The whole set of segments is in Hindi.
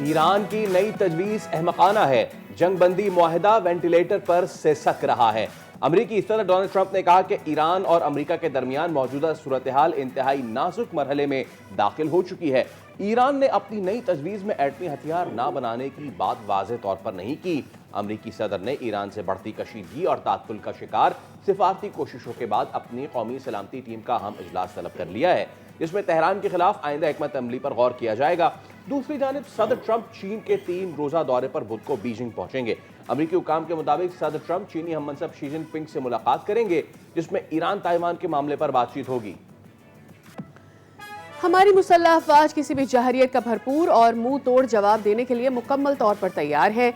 ईरान की नई तजवीज अहमकाना है, जंगबंदी मुआहिदा वेंटिलेटर पर सिसक रहा है। अमरीकी सदर डोनाल्ड ट्रंप ने कहा कि ईरान और अमरीका के दरमियान मौजूदा सूरत हाल इंतहाई नाजुक मरहले में दाखिल हो चुकी है। ईरान ने अपनी नई तजवीज में एटमी हथियार न बनाने की बात वाज़ेह तौर पर नहीं की। अमरीकी सदर ने ईरान से बढ़ती कशीदगी और तात्पुल का शिकार सिफारती कोशिशों के बाद अपनी कौमी सलामती टीम का अहम इजलास तलब कर लिया है, जिसमें तेहरान के खिलाफ आइंदा हिकमत अमली पर गौर किया जाएगा। दूसरी जानिब सदर ट्रंप चीन के 3 रोजा दौरे पर बुध को बीजिंग पहुंचेंगे। अमरीकी हुकाम के मुताबिक सदर ट्रंप चीनी हममनसब शी जिनपिंग से मुलाकात करेंगे, जिसमें ईरान ताइवान के मामले पर बातचीत होगी। हमारी मुसल्लह अफवाज किसी भी जहरियत का भरपूर और मुंह तोड़ जवाब देने के लिए मुकम्मल तौर पर तैयार है।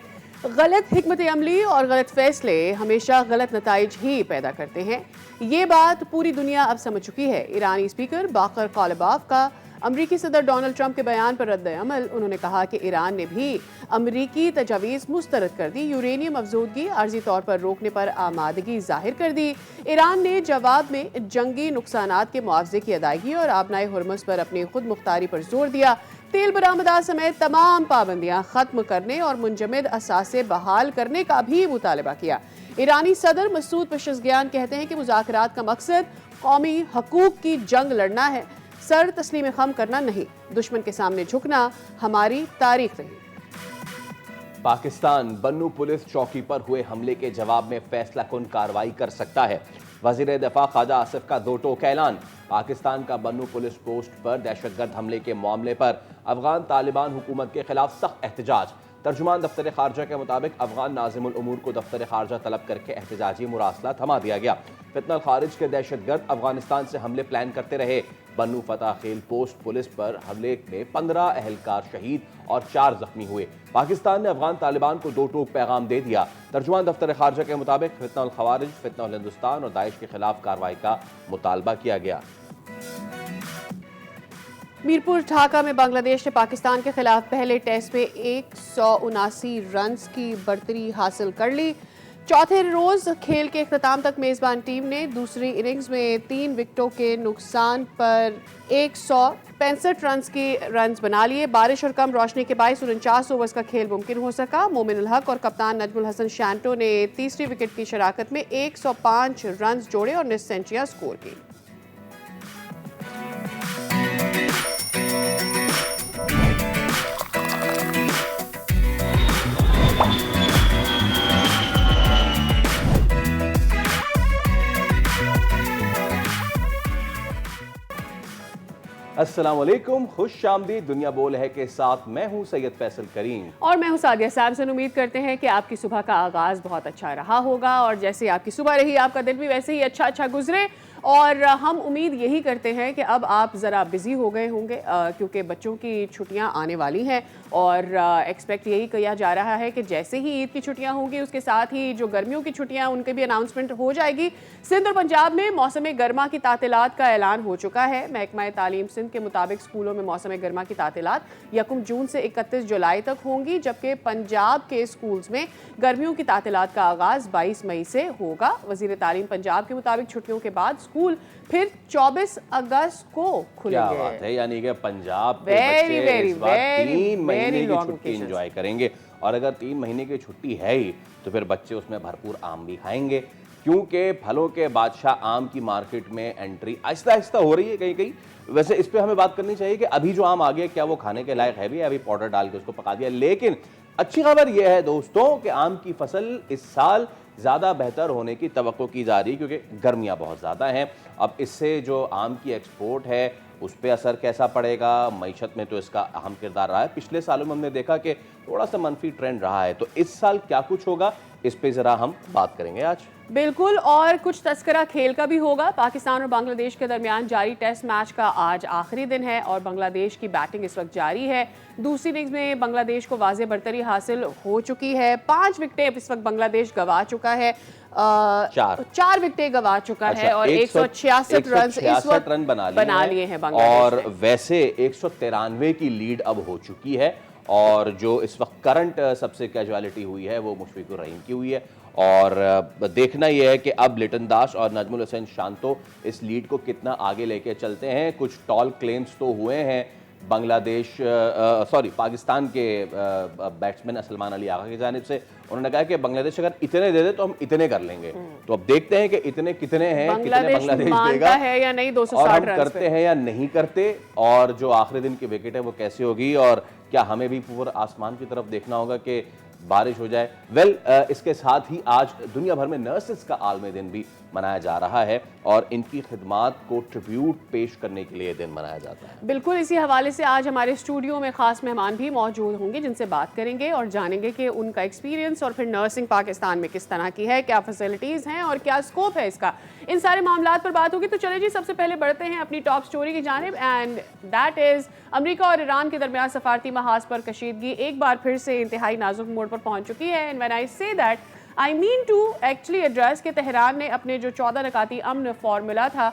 गलत हिकमत अमली और गलत फैसले हमेशा गलत नताइज ही पैदा करते हैं। ये बात पूरी दुनिया अब समझ चुकी है। ईरानी स्पीकर बाकर कालिबाफ का अमरीकी सदर डोनाल्ड ट्रंप के बयान पर रद्द अमल। उन्होंने कहा कि ईरान ने भी अमरीकी तजावीज़ मुस्तरद कर दी, यूरेनियम अफजोदगी आर्जी तौर पर रोकने पर आमादगी जाहिर कर दी। ईरान ने जवाब में जंगी नुकसानात के मुआवजे की अदायगी और आबनाए हुर्मुज़ पर अपनी खुद मुख्तारी पर जोर दिया। तेल बरामदात समेत तमाम पाबंदियां खत्म करने और मुंजमद असासे बहाल करने का भी मुतालबा किया। ईरानी सदर मसूद पेशेज़गियान कहते हैं कि मुज़ाकरात का मकसद कौमी हकूक़ की जंग लड़ना है, सर तस्लीम खम करना नहीं। दुश्मन के सामने झुकना हमारी तारीख रही। पाकिस्तान बन्नू पुलिस चौकी पर हुए हमले के जवाब में फैसला कुन कार्रवाई कर सकता है। वज़ीर दफ़ा ख्वाजा आसिफ का दो टोक ऐलान। पाकिस्तान का बन्नू पुलिस पोस्ट पर दहशतगर्द हमले के मामले पर अफगान तालिबान हुकूमत के खिलाफ सख्त एहतजाज। तर्जुमान दफ्तर खारजा के मुताबिक अफगान नाज़िमुल उमूर को दफ्तर खारजा तलब करके एहतजाजी मुरासला थमा दिया गया। फितना खारिज के दहशतगर्द अफगानिस्तान से हमले प्लान करते रहे। बन्नू फतह खेल पोस्ट पुलिस पर हमले में 15 अहलकार शहीद और 4 जख्मी हुए। पाकिस्तान ने अफगान तालिबान को दो टोक पैगाम दे दिया। तर्जुमान दफ्तर खारजा के मुताबिक फितना खवारिज, फितना हिंदुस्तान और दाइश के खिलाफ कार्रवाई का मुतालबा किया गया। मीरपुर ढाका में बांग्लादेश ने पाकिस्तान के खिलाफ पहले टेस्ट में 179 रन की बढ़तरी हासिल कर ली। चौथे रोज खेल के इख्तिताम तक मेजबान टीम ने दूसरी इनिंग्स में 3 विकेटों के नुकसान पर 165 रन बना लिए। बारिश और कम रोशनी के बायस 49 ओवर्स का खेल मुमकिन हो सका। मोमिन उल हक और कप्तान नजमुल हसन शांटो ने तीसरी विकेट की शराकत में 105 रन जोड़े और 19 सेंचुरियां स्कोर की। अस्सलाम वालेकुम, खुश आमदीद दुनिया बोल है के साथ मैं हूं सैयद फैसल करीम और मैं हूं सादिया सैमसन। उम्मीद करते हैं कि आपकी सुबह का आगाज बहुत अच्छा रहा होगा और जैसे आपकी सुबह रही आपका दिन भी वैसे ही अच्छा गुजरे। और हम उम्मीद यही करते हैं कि अब आप ज़रा बिज़ी हो गए होंगे क्योंकि बच्चों की छुट्टियां आने वाली हैं और एक्सपेक्ट यही किया जा रहा है कि जैसे ही ईद की छुट्टियां होंगी उसके साथ ही जो गर्मियों की छुट्टियां उनके भी अनाउंसमेंट हो जाएगी। सिंध और पंजाब में मौसम गर्मा की तातीलात का ऐलान हो चुका है। महकमा तालीम सिंध के मुताबिक स्कूलों में मौसम गर्मा की तातीलात 1 जून से 31 जुलाई तक होंगी, जबकि पंजाब के स्कूल्स में गर्मियों की तातीलात का आगाज़ 22 मई से होगा। वज़ीर तालीम पंजाब के मुताबिक छुट्टियों के बाद स्कूल फिर 24 अगस्त को खुलेंगे। क्या बात है, यानी कि पंजाब के बच्चे इस बार 3 महीने की छुट्टी एंजॉय करेंगे। और अगर 3 महीने की छुट्टी है ही तो फिर बच्चे उसमें भरपूर आम भी खाएंगे, क्योंकि फलों के बादशाह आम की मार्केट में एंट्री आहिस्ता आहिस्ता हो रही है कहीं कहीं। वैसे इस पे हमें बात करनी चाहिए कि अभी जो आम आ गया क्या वो खाने के लायक है भी, अभी पाउडर डाल के उसको पका दिया। लेकिन अच्छी खबर यह है दोस्तों कि आम की फसल इस साल ज़्यादा बेहतर होने की तवक्को की जा रही है, क्योंकि गर्मियाँ बहुत ज़्यादा हैं। अब इससे जो आम की एक्सपोर्ट है उस पर असर कैसा पड़ेगा, मईशत में तो इसका अहम किरदार रहा है। पिछले सालों में हमने देखा कि थोड़ा सा मनफी ट्रेंड रहा है, तो इस साल क्या कुछ होगा इस पे ज़रा हम बात करेंगे आज। बिल्कुल, और कुछ तस्करा खेल का भी होगा। पाकिस्तान और बांग्लादेश के दरमियान जारी टेस्ट मैच का आज आखिरी दिन है और बांग्लादेश की बैटिंग इस वक्त जारी है। दूसरी इनिंग्स में बांग्लादेश को वाज़ेह बढ़तरी हासिल हो चुकी है। 5 विकेटें इस वक्त बांग्लादेश गंवा चुका है, 4 विकेटें गंवा चुका है और 166 रन बना लिए हैं बांग्लादेश। और वैसे 193 की लीड अब हो चुकी है और जो इस वक्त करंट सबसे कैजुअलिटी हुई है वो मुशफिकुर रहीम की हुई है। और देखना यह है कि अब लिटन दास और नजमुल हसन शांतो इस लीड को कितना आगे लेके चलते हैं। कुछ टॉल क्लेम्स तो हुए हैं बांग्लादेश पाकिस्तान के बैट्समैन सलमान अली आगा की जानिब से। उन्होंने कहा कि बांग्लादेश अगर इतने दे दे तो हम इतने कर लेंगे। तो अब देखते हैं कि इतने कितने हैं, कितने बांग्लादेश देगा है या नहीं 260 और हम रन करते हैं या नहीं करते, और जो आखिरी दिन की विकेट है वो कैसी होगी, और क्या हमें भी पूरा आसमान की तरफ देखना होगा कि बारिश हो जाए। इसके साथ ही आज दुनिया भर में नर्सेस का आलमी दिन भी मनाया जा रहा है और इनकी खिदमात को ट्रिब्यूट पेश करने के लिए दिन मनाया जाता है। बिल्कुल, इसी हवाले से आज हमारे स्टूडियो में खास मेहमान भी मौजूद होंगे जिनसे बात करेंगे और जानेंगे कि उनका एक्सपीरियंस और फिर नर्सिंग पाकिस्तान में किस तरह की है, क्या फैसिलिटीज़ हैं और क्या स्कोप है इसका। इन सारे मामलात पर बात होगी। तो चले जी, सबसे पहले बढ़ते हैं अपनी टॉप स्टोरी की जानिब, एंड दैट इज़ अमेरिका और ईरान के दरमियान सफारती महाज पर कशीदगी एक बार फिर से इंतहाई नाजुक मोड़ पर पहुंच चुकी है। And when I say that I mean to actually address के तेहरान ने अपने जो 14 रकाती अमन फार्मूला था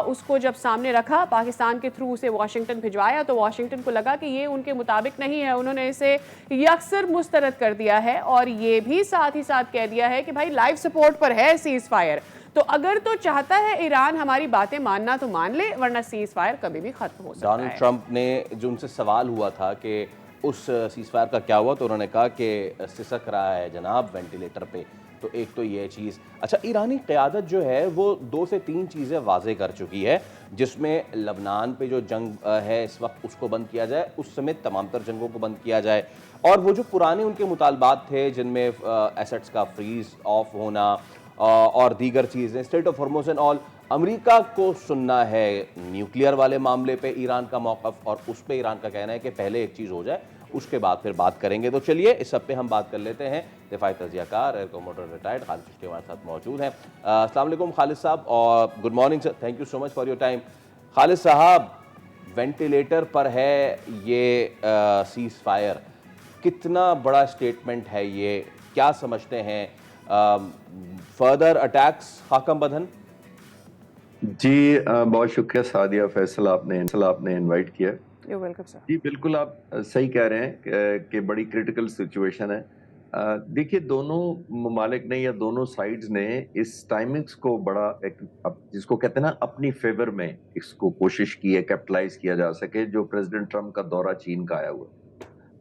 उसको जब सामने रखा, पाकिस्तान के थ्रू उसे वाशिंगटन भिजवाया, तो वाशिंगटन को लगा कि ये उनके मुताबिक नहीं है। उन्होंने इसे यकसर मुस्तरद कर दिया है और ये भी साथ ही साथ कह दिया है कि भाई लाइफ सपोर्ट पर है सीज फायर, तो अगर तो चाहता है ईरान हमारी बातें मानना तो मान ले, वरना सीज फायर कभी भी खत्म हो सकता है। डोनाल्ड ट्रंप ने जो उनसे सवाल हुआ था कि उस सीज फायर का क्या हुआ, तो उन्होंने कहा कि सिसक रहा है जनाब वेंटिलेटर पे। तो एक तो ये चीज़, अच्छा, ईरानी क़यादत जो है वो 2 से 3 चीज़ें वाजे कर चुकी है, जिसमें लबनान पे जो जंग है इस वक्त उसको बंद किया जाए, उस समेत तमाम तर जंगों को बंद किया जाए, और वो जो पुराने उनके मुतालबात थे जिनमें एसेट्स का फ्रीज ऑफ होना और दीगर चीज़ें, state of Hormuz and all, America को सुनना है न्यूक्लियर वाले मामले पे ईरान का मौक़िफ़, और उस पे ईरान का कहना है कि पहले एक चीज़ हो जाए उसके बाद फिर बात करेंगे। तो चलिए इस सब पे हम बात कर लेते हैं। दिफाई तजियाकार air commodore retired Khalid Chishti हमारे साथ मौजूद हैं। अस्सलाम वालेकुम खालिद साहब, और good morning sir, thank you so much for your time. Khalid साहब, वेंटिलेटर पर है ये सीज फायर, कितना बड़ा स्टेटमेंट है ये, क्या समझते हैं? फर्दर अटैक्स खाकम बदन? जी बहुत शुक्रिया सादिया फैसल, आपने इनवाइट किया। You're welcome, sir. जी बिल्कुल, आप सही कह रहे हैं कि बड़ी क्रिटिकल सिचुएशन है। देखिए, दोनों ममालिक ने या दोनों साइड्स ने इस टाइमिंग्स को बड़ा जिसको कहते हैं ना अपनी फेवर में इसको कोशिश की है कैपिटलाइज किया जा सके। जो प्रेसिडेंट ट्रम्प का दौरा चीन का आया हुआ,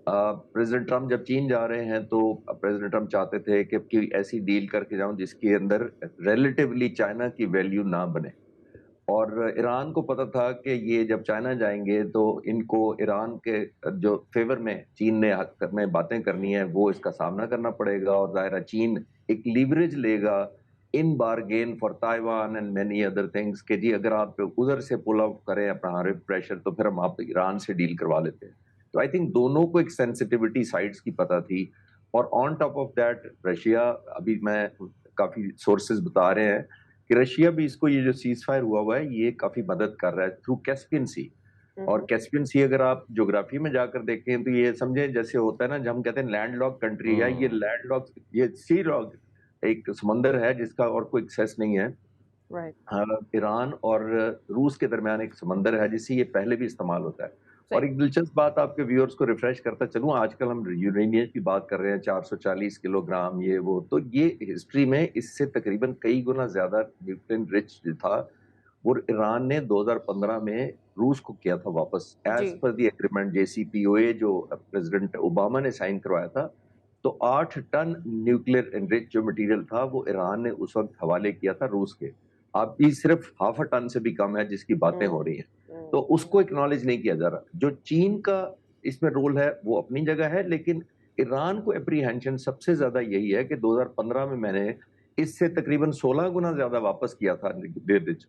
प्रेसिडेंट ट्रम्प जब चीन जा रहे हैं तो प्रेसिडेंट ट्रम्प चाहते थे कि ऐसी डील करके जाऊं जिसके अंदर रिलेटिवली चाइना की वैल्यू ना बने, और ईरान को पता था कि ये जब चाइना जाएंगे तो इनको ईरान के जो फेवर में चीन ने हक में बातें करनी है वो इसका सामना करना पड़ेगा, और ज़ाहिर है चीन एक लीवरेज लेगा in bargain for Taiwan and many other things कि जी अगर आप उधर से पुल आउट करें अपना प्रेशर तो फिर हम आप ईरान से डील करवा लेते हैं। तो आई थिंक दोनों को एक सेंसिटिविटी साइड्स की पता थी, और on top of that Russia, अभी मैं काफ़ी सोर्सेज बता रहे हैं कि रशिया भी इसको, ये जो सीज फायर हुआ है ये काफी मदद कर रहा है थ्रू कैस्पियन सी। और कैस्पियन सी अगर आप ज्योग्राफी में जाकर देखें तो ये समझे जैसे होता है ना, जब हम कहते हैं लैंडलॉक कंट्री है, ये लैंडलॉक, ये सी लॉक एक समंदर है जिसका और कोई एक्सेस नहीं है। ईरान और रूस के दरमियान एक समंदर है जिससे ये पहले भी इस्तेमाल होता है। और एक दिलचस्प बात आपके व्यूअर्स को रिफ्रेश करता चलूं, आजकल हम यूरेनियम की बात कर रहे हैं 440 किलोग्राम ये वो, तो ये हिस्ट्री में इससे तकरीबन कई गुना ज्यादा न्यूक्लियर रिच था वो ईरान ने 2015 में रूस को किया था वापस, as per the agreement JCPOA जो प्रेसिडेंट ओबामा ने साइन करवाया था। तो 8 टन न्यूक्लियर एनरिच जो मटेरियल था वो ईरान ने उस वक्त हवाले किया था रूस के। अभी सिर्फ हाफ अ टन से भी कम है जिसकी बातें हो रही हैं, तो उसको एक्नॉलेज नहीं किया जा रहा। जो चीन का इसमें रोल है वो अपनी जगह है, लेकिन ईरान को एप्रीहेंशन सबसे ज्यादा यही है कि 2015 में मैंने इससे तकरीबन 16 गुना ज्यादा वापस किया था रिच,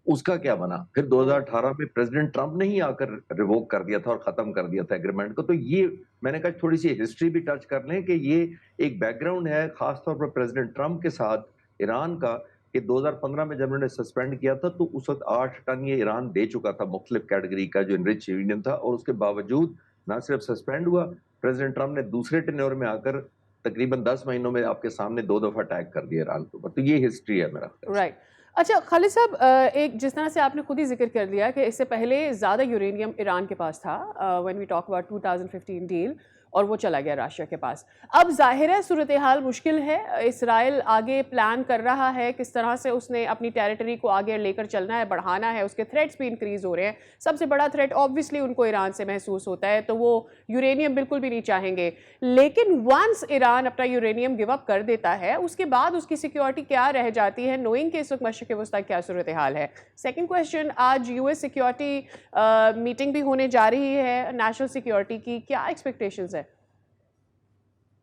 उसका क्या बना? फिर 2018 में प्रेसिडेंट ट्रंप ने ही आकर रिवोक कर दिया था और खत्म कर दिया था एग्रीमेंट को। तो ये मैंने कहा थोड़ी सी हिस्ट्री भी टच कर लें कि ये एक बैकग्राउंड है खासतौर पर प्रेसिडेंट ट्रंप के साथ ईरान का, कि 2015 में जब उन्होंने सस्पेंड किया था तो उस वक्त 8 टन ये ईरान दे चुका था मुख्तलिफ कैटेगरी का जो इनरिच यूरेनियम था, और उसके बावजूद ना सिर्फ सस्पेंड हुआ, प्रेसिडेंट ट्रंप ने दूसरे टेन्योर में आकर तकरीबन 10 महीनों में आपके सामने 2 दफा अटैक कर दिया ईरान के ऊपर। तो ये हिस्ट्री है मेरा। राइट। अच्छा खालिद साहब, एक जिस तरह से आपने खुद ही जिक्र कर दिया कि इससे पहले ज़्यादा यूरेनियम ईरान के पास था, when we talk about 2015 deal, और वो चला गया राशिया के पास। अब जाहिर है सूरत हाल मुश्किल है। इसराइल आगे प्लान कर रहा है किस तरह से उसने अपनी टेरिटरी को आगे लेकर चलना है, बढ़ाना है। उसके थ्रेट्स भी इंक्रीज हो रहे हैं। सबसे बड़ा थ्रेट ऑब्वियसली उनको ईरान से महसूस होता है, तो वो यूरेनियम बिल्कुल भी नहीं चाहेंगे। लेकिन वंस ईरान अपना यूरेनियम गिव अप कर देता है, उसके बाद उसकी सिक्योरिटी क्या रह जाती है, नोइंग के इस वक्त मशरिक़ वस्ता क्या सूरत हाल है। सेकेंड क्वेश्चन, आज यूएस सिक्योरिटी मीटिंग भी होने जा रही है नेशनल सिक्योरिटी की, क्या एक्सपेक्टेशंस है?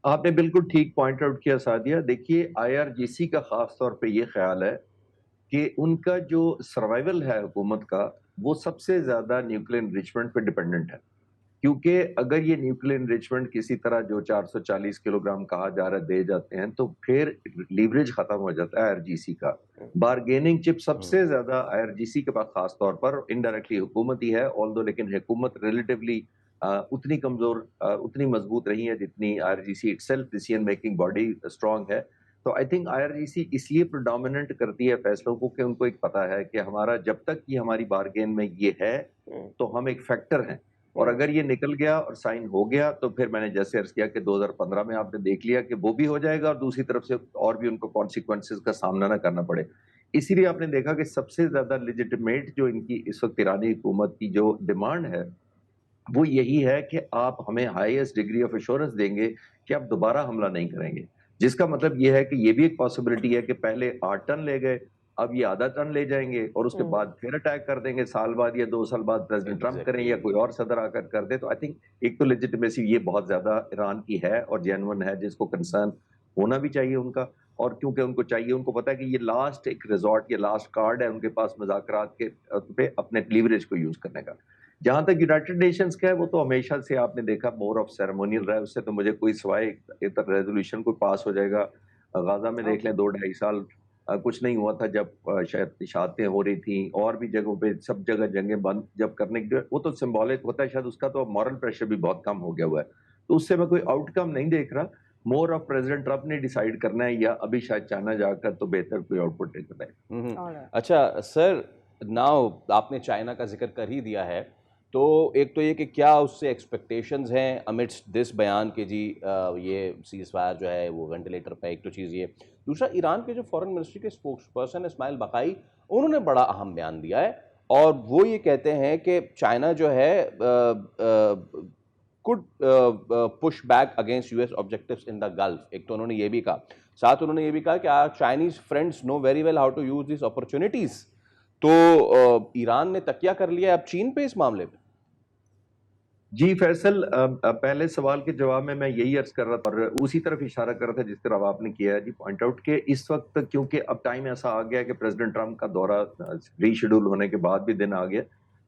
आपने बिल्कुल ठीक पॉइंट आउट किया सादिया। देखिए, आईआरजीसी का खास तौर पे ये ख्याल है कि उनका जो सर्वाइवल है हुकूमत का, वो सबसे ज्यादा न्यूक्लियर एनरिचमेंट पे डिपेंडेंट है। क्योंकि अगर ये न्यूक्लियर एनरिचमेंट किसी तरह जो 440 किलोग्राम कहा जा रहा है दे जाते हैं, तो फिर लीवरेज खत्म हो जाता है आईआरजीसी का। बारगेनिंग चिप सबसे ज्यादा आईआरजीसी के पास खास तौर पर इनडायरेक्टली हुकूमत ही है, ऑल्दो लेकिन हुकूमत रिलेटिवली उतनी कमजोर उतनी मजबूत नहीं है जितनी IRGC itself decision making body strong है। तो आई थिंक आईआरजीसी इसलिए प्रोडोमिनेंट करती है फैसलों को कि उनको एक पता है कि हमारा जब तक ये हमारी बारगेन में ये है तो हम एक फैक्टर हैं, और अगर ये निकल गया और साइन हो गया तो फिर मैंने जैसे अर्ज किया कि 2015 में आपने देख लिया कि वो भी हो जाएगा और दूसरी तरफ से और भी उनको कॉन्सिक्वेंसेस का सामना ना करना पड़े। इसीलिए आपने देखा कि सबसे ज्यादा लेजिटिमेट जो इनकी इस वक्त ईरानी हुकूमत की जो डिमांड है वो यही है कि आप हमें हाईएस्ट डिग्री ऑफ एश्योरेंस देंगे कि आप दोबारा हमला नहीं करेंगे। जिसका मतलब ये है कि ये भी एक पॉसिबिलिटी है कि पहले 8 टन ले गए, अब ये आधा टन ले जाएंगे और उसके बाद फिर अटैक कर देंगे, साल बाद या 2 साल बाद प्रेसिडेंट ट्रंप करें या कोई और सदर आकर कर दे। तो आई थिंक एक तो लेजिटिमेसी ये बहुत ज्यादा ईरान की है और जेन्युइन है, जिसको कंसर्न होना भी चाहिए उनका। और क्योंकि उनको चाहिए, उनको पता है कि ये लास्ट एक रिजॉर्ट या लास्ट कार्ड है उनके पास मुज़ाकरात के पे अपने लीवरेज को यूज करने का। जहां तक यूनाइटेड नेशंस का है, वो तो हमेशा से आपने देखा मोर ऑफ सेरेमोनियल रहा है। उससे तो मुझे कोई सिवाय एक रेजोल्यूशन कोई पास हो जाएगा। गाजा में देख लें 2-2.5 साल कुछ नहीं हुआ था जब शायद इशातें हो रही थी, और भी जगहों पे सब जगह जंगें बंद जब करने की, वो तो सिंबॉलिक होता है शायद उसका, तो मॉरल प्रेशर भी बहुत कम हो गया हुआ है। तो उससे मैं कोई आउटकम नहीं देख रहा। मोर ऑफ प्रेसिडेंट ट्रंप ने डिसाइड करना है या अभी शायद चाइना जाकर तो बेहतर कोई आउटपुट निकल आए। अच्छा सर, नाउ आपने चाइना का जिक्र कर ही दिया है, तो एक तो ये कि क्या उससे एक्सपेक्टेशंस हैं अमिड्स्ट दिस बयान के जी ये सीज फायर जो है वो वेंटिलेटर पे, एक तो चीज़ ये। दूसरा, ईरान के जो फॉरेन मिनिस्ट्री के स्पोक्स पर्सन इस्माइल बकाई, उन्होंने बड़ा अहम बयान दिया है और वो ये कहते हैं कि चाइना जो है could push back against US objectives in the gulf. एक तो उन्होंने ये भी कहा, साथ उन्होंने ये भी कहा कि our Chinese friends know very well how to use this opportunities. तो ईरान ने तकिया कर लिया अब चीन पे इस मामले पे। जी फैसल, पहले सवाल के जवाब में मैं यही अर्ज कर रहा था और उसी तरफ इशारा कर रहा था जिस तरह आपने किया है जी पॉइंट आउट के इस वक्त क्योंकि अब टाइम ऐसा आ गया कि प्रेसिडेंट ट्रंप का दौरा रीशेड्यूल होने के बाद भी दिन आ गया,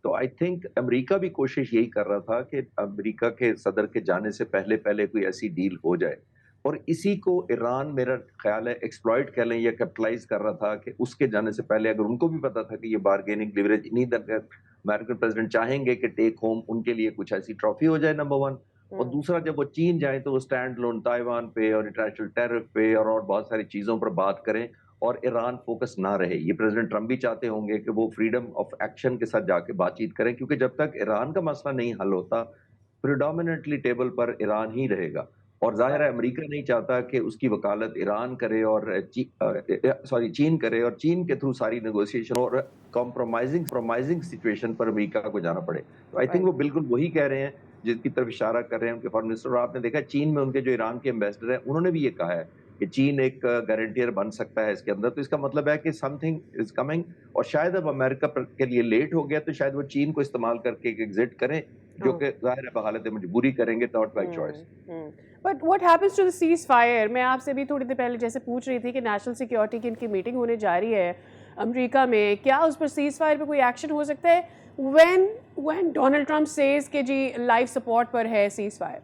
तो आई थिंक अमेरिका भी कोशिश यही कर रहा था कि अमेरिका के सदर के जाने से पहले पहले कोई ऐसी डील हो जाए, और इसी को ईरान मेरा ख्याल है एक्सप्लॉइट कह लें या कैपिटलाइज कर रहा था कि उसके जाने से पहले अगर उनको भी पता था कि ये बारगेनिंग लिवरेज इन्हीं अमेरिकन प्रेसिडेंट चाहेंगे कि टेक होम उनके लिए कुछ ऐसी ट्रॉफी हो जाए, नंबर 1, और दूसरा जब वो चीन जाए तो वो स्टैंड लोन ताइवान पे और इंटरनेशनल टैरिफ पे और बहुत सारी चीजों पर बात करें और ईरान फोकस ना रहे। ये प्रेसिडेंट ट्रंप भी चाहते होंगे कि वो फ्रीडम ऑफ एक्शन के साथ जाके बातचीत करें, क्योंकि जब तक ईरान का मसला नहीं हल होता प्रिडोमिनेटली टेबल पर ईरान ही रहेगा, और जाहिर है अमेरिका नहीं चाहता कि उसकी वकालत ईरान करे और चीन करे और चीन के थ्रू सारी नेगोशिएशन और कॉम्प्रोमाइजिंग सिचुएशन पर अमेरिका को जाना पड़े। तो आई थिंक वो बिल्कुल वही कह रहे हैं जिसकी तरफ इशारा कर रहे हैं उनके फॉरेन मिनिस्टर। और आपने देखा चीन में उनके जो ईरान के एम्बेसडर हैं उन्होंने भी ये कहा है कि चीन एक गारंटियर बन सकता है इसके अंदर। तो इसका मतलब है कि समथिंग इज कमिंग, और शायद अब अमेरिका के लिए लेट हो गया तो शायद वो चीन को इस्तेमाल करके एक एग्जिट करें, जो कि जाहिर है बहालत मजबूरी करेंगे, not by choice. But what happens to the ceasefire? मैं आपसे भी थोड़ी देर पहले जैसे पूछ रही थी कि नेशनल सिक्योरिटी की इनकी मीटिंग होने जा रही है अमेरिका में, क्या उस पर सीज फायर पे कोई एक्शन हो सकता है व्हेन डोनाल्ड ट्रंप सेज कि जी लाइव सपोर्ट पर है सीज फायर?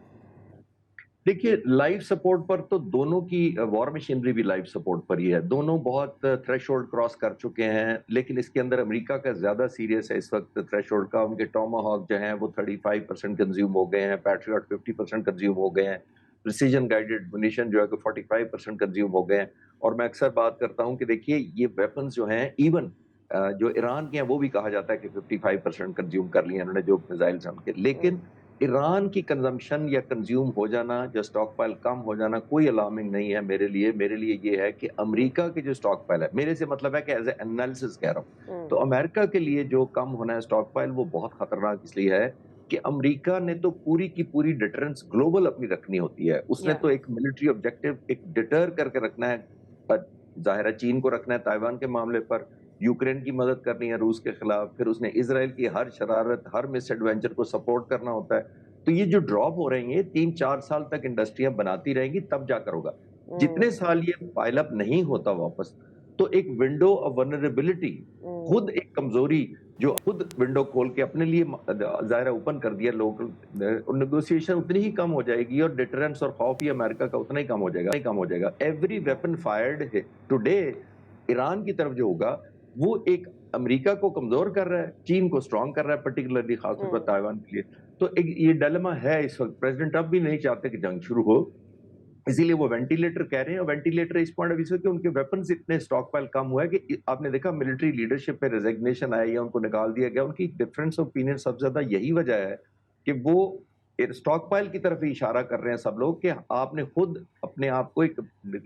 देखिए, लाइव सपोर्ट पर तो दोनों की वॉर मशीनरी भी लाइव सपोर्ट पर ही है, दोनों बहुत थ्रेशोल्ड क्रॉस कर चुके हैं, लेकिन इसके अंदर अमेरिका का ज्यादा सीरियस है इस वक्त थ्रेशोल्ड का। उनके टॉमाहॉक जो हैं वो 35% कंज्यूम हो गए हैं, पैट्रियट 50% कंज्यूम हो गए हैं, प्रिसीजन गाइडेड मुनिशन जो है कि 45% कंज्यूम हो गए हैं। और मैं अक्सर बात करता हूं कि देखिए ये वेपन्स जो हैं इवन जो ईरान के हैं वो भी कहा जाता है कि 55% कंज्यूम कर लिए उन्होंने जो मिसाइल्स हैं उनके, लेकिन ईरान की कंजम्पशन या कंज्यूम हो जाना, जो स्टॉक पाइल कम हो जाना कोई अलार्मिंग नहीं है मेरे लिए ये है कि अमेरिका की जो स्टॉक पाइल है, मेरे से मतलब है कि एज एनालिसिस कह रहा हूँ, तो अमेरिका के लिए जो कम होना है स्टॉक पाइल वो बहुत खतरनाक इसलिए है कि अमेरिका ने तो पूरी की पूरी डिटरेंस ग्लोबल अपनी रखनी होती है। उसने या तो एक मिलिट्री ऑब्जेक्टिव एक डिटर करके रखना है, जाहिर है चीन को रखना है ताइवान के मामले पर, यूक्रेन की मदद करनी है रूस के खिलाफ, फिर उसने इसराइल की हर शरारत, हर मिस एडवेंचर को सपोर्ट करना होता है। तो ये जो ड्रॉप हो रही है 3-4 साल तक इंडस्ट्रियां बनाती रहेंगी तब जाकर होगा। जितने साल ये पाइल अप नहीं होता वापस, तो एक विंडो ऑफ वल्नरेबिलिटी, खुद एक कमजोरी जो खुद विंडो खोल के अपने लिए जाहिर ओपन कर दिया लोग, नेगोशिएशन उतनी ही कम हो जाएगी और डिटरेंस और खौफ ही अमेरिका का उतना ही कम हो जाएगा। Every weapon fired today Iran की तरफ जो होगा वो एक अमेरिका को कमजोर कर रहा है, चीन को स्ट्रांग कर रहा है, पर्टिकुलरली खासतौर पर ताइवान के लिए। तो एक ये डायलेमा है इस वक्त। प्रेसिडेंट ट्रंप भी नहीं चाहते कि जंग शुरू हो, इसीलिए वो वेंटिलेटर कह रहे हैं। और वेंटिलेटर इस पॉइंट ऑफ व्यू से कि उनके वेपन्स इतने स्टॉक पाइल कम हुआ है कि आपने देखा मिलिट्री लीडरशिप पे रेजिग्नेशन आया या उनको निकाल दिया गया। उनकी डिफरेंस ऑफ ओपिनियन सबसे ज्यादा यही वजह है कि वो स्टॉक पाइल की तरफ ही इशारा कर रहे हैं सब लोग कि आपने खुद अपने आप को एक